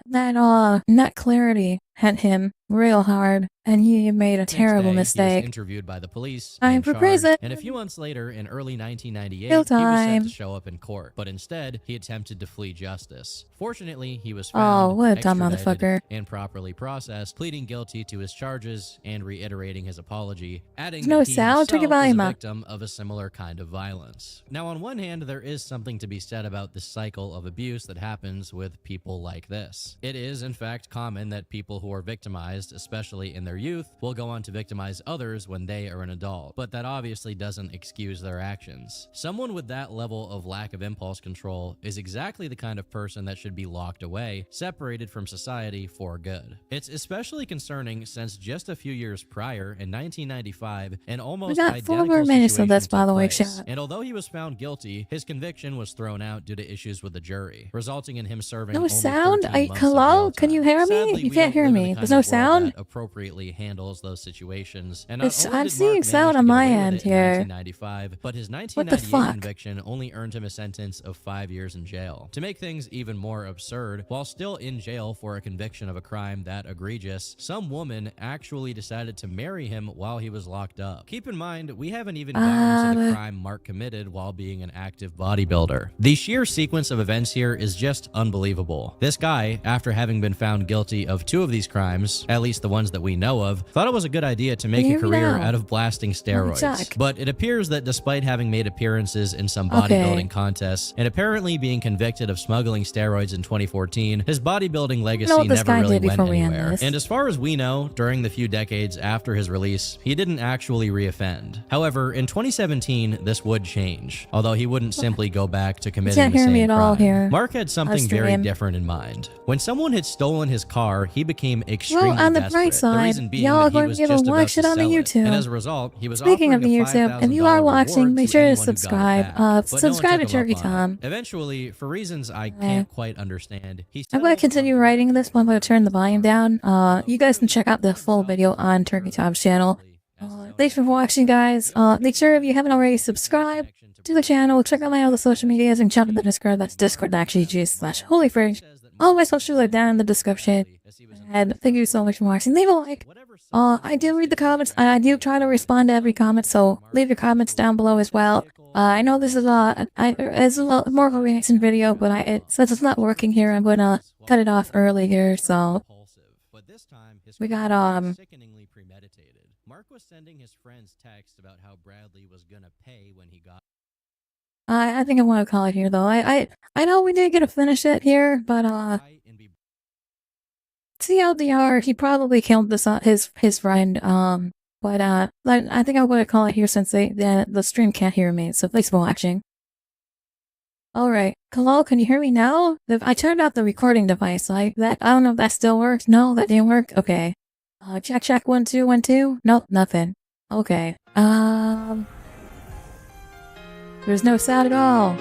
That clarity hit him real hard, and he made a terrible mistake. He was interviewed by the police Time for prison. And a few months later, in early 1998, Kill he was set time. to show up in court, but instead, he attempted to flee justice. Fortunately, he was found, what a dumb extradited, motherfucker. and properly processed, pleading guilty to his charges and reiterating his apology, adding No that he sound, turn your himself was volume a up. victim of a similar kind of violence. Now, on one hand, there is something to be said about the cycle of abuse that happens with people like this. It is, in fact, common that people who are victimized, especially in their youth, will go on to victimize others when they are an adult, but that obviously doesn't excuse their actions. Someone with that level of lack of impulse control is exactly the kind of person that should be locked away, separated from society for good. It's especially concerning since just a few years prior, in 1995, an almost We got identical 4 more minutes of this, situation by the took way, place. chat. And although he was found guilty, his conviction was thrown out due to issues with the jury, resulting in him serving No only sound? 13 months of Hello? jail Can you time. hear me? Sadly, You we can't don't hear live in me. the There's kind no of world sound? that appropriately handles those situations. And It's- not only I'm did seeing Mark sound manage on to get my away with end it in here. 1995, but his What the 1998 fuck? conviction only earned him a sentence of 5 years in jail. To make things even more absurd, while still in jail for a conviction of a crime that egregious, some woman actually decided to marry him while he was locked up. Keep in mind, we haven't even gotten to the crime Mark committed while being an active bodybuilder. The sheer sequence of events here is just unbelievable. This guy, after having been found guilty of 2 of these crimes, at least the ones that we know of, thought it was a good idea to make a career out of blasting steroids. But it appears that despite having made appearances in some bodybuilding contests and apparently being convicted of smuggling steroids in 2014, his bodybuilding legacy never really went anywhere. And as far as we know, during the few decades after his release, he didn't actually reoffend. However, in 2017, this would change, although he wouldn't simply go back to committing the same crime. Mark had something very different in mind. When someone had stolen his car, he became extremely Well, on the desperate. bright side, reason being y'all that are he going was to be able just to about watch to it on the sell YouTube. And as a result, he was Speaking of the offering a YouTube, if you are $5,000 watching, reward make to sure to anyone who got it subscribe. back. But no one Subscribe to took him Turkey up on it. Tom. Eventually, for reasons I can't quite understand, he I'm going to continue writing this, but I'm going to turn the volume down. You guys can check out the full video on Turkey Tom's channel. Thanks for watching, guys. Make sure if you haven't already subscribed to the channel, check out my other social medias and jump to the Discord. That's discord.gg/holyfridge. All my socials are down in the description. And thank you so much for watching. Leave a like. I do read the comments, and I do try to respond to every comment, so leave your comments down below as well. I know this is it's a lot more of a reaction video, but since it's not working here, I'm gonna cut it off early here. So we got sickeningly premeditated. Mark was sending his friends texts about how Bradley was gonna pay when he got. I think I want to call it here though. I know we did get to finish it here, but TLDR, he probably killed his friend. But I think I'm gonna call it here since the stream can't hear me. So thanks for watching. Alright, hello, can you hear me now? I turned off the recording device. I don't know if that still works. No, that didn't work. Okay. Check 1 2 1 2. Nope, nothing. Okay. There's no sound at all.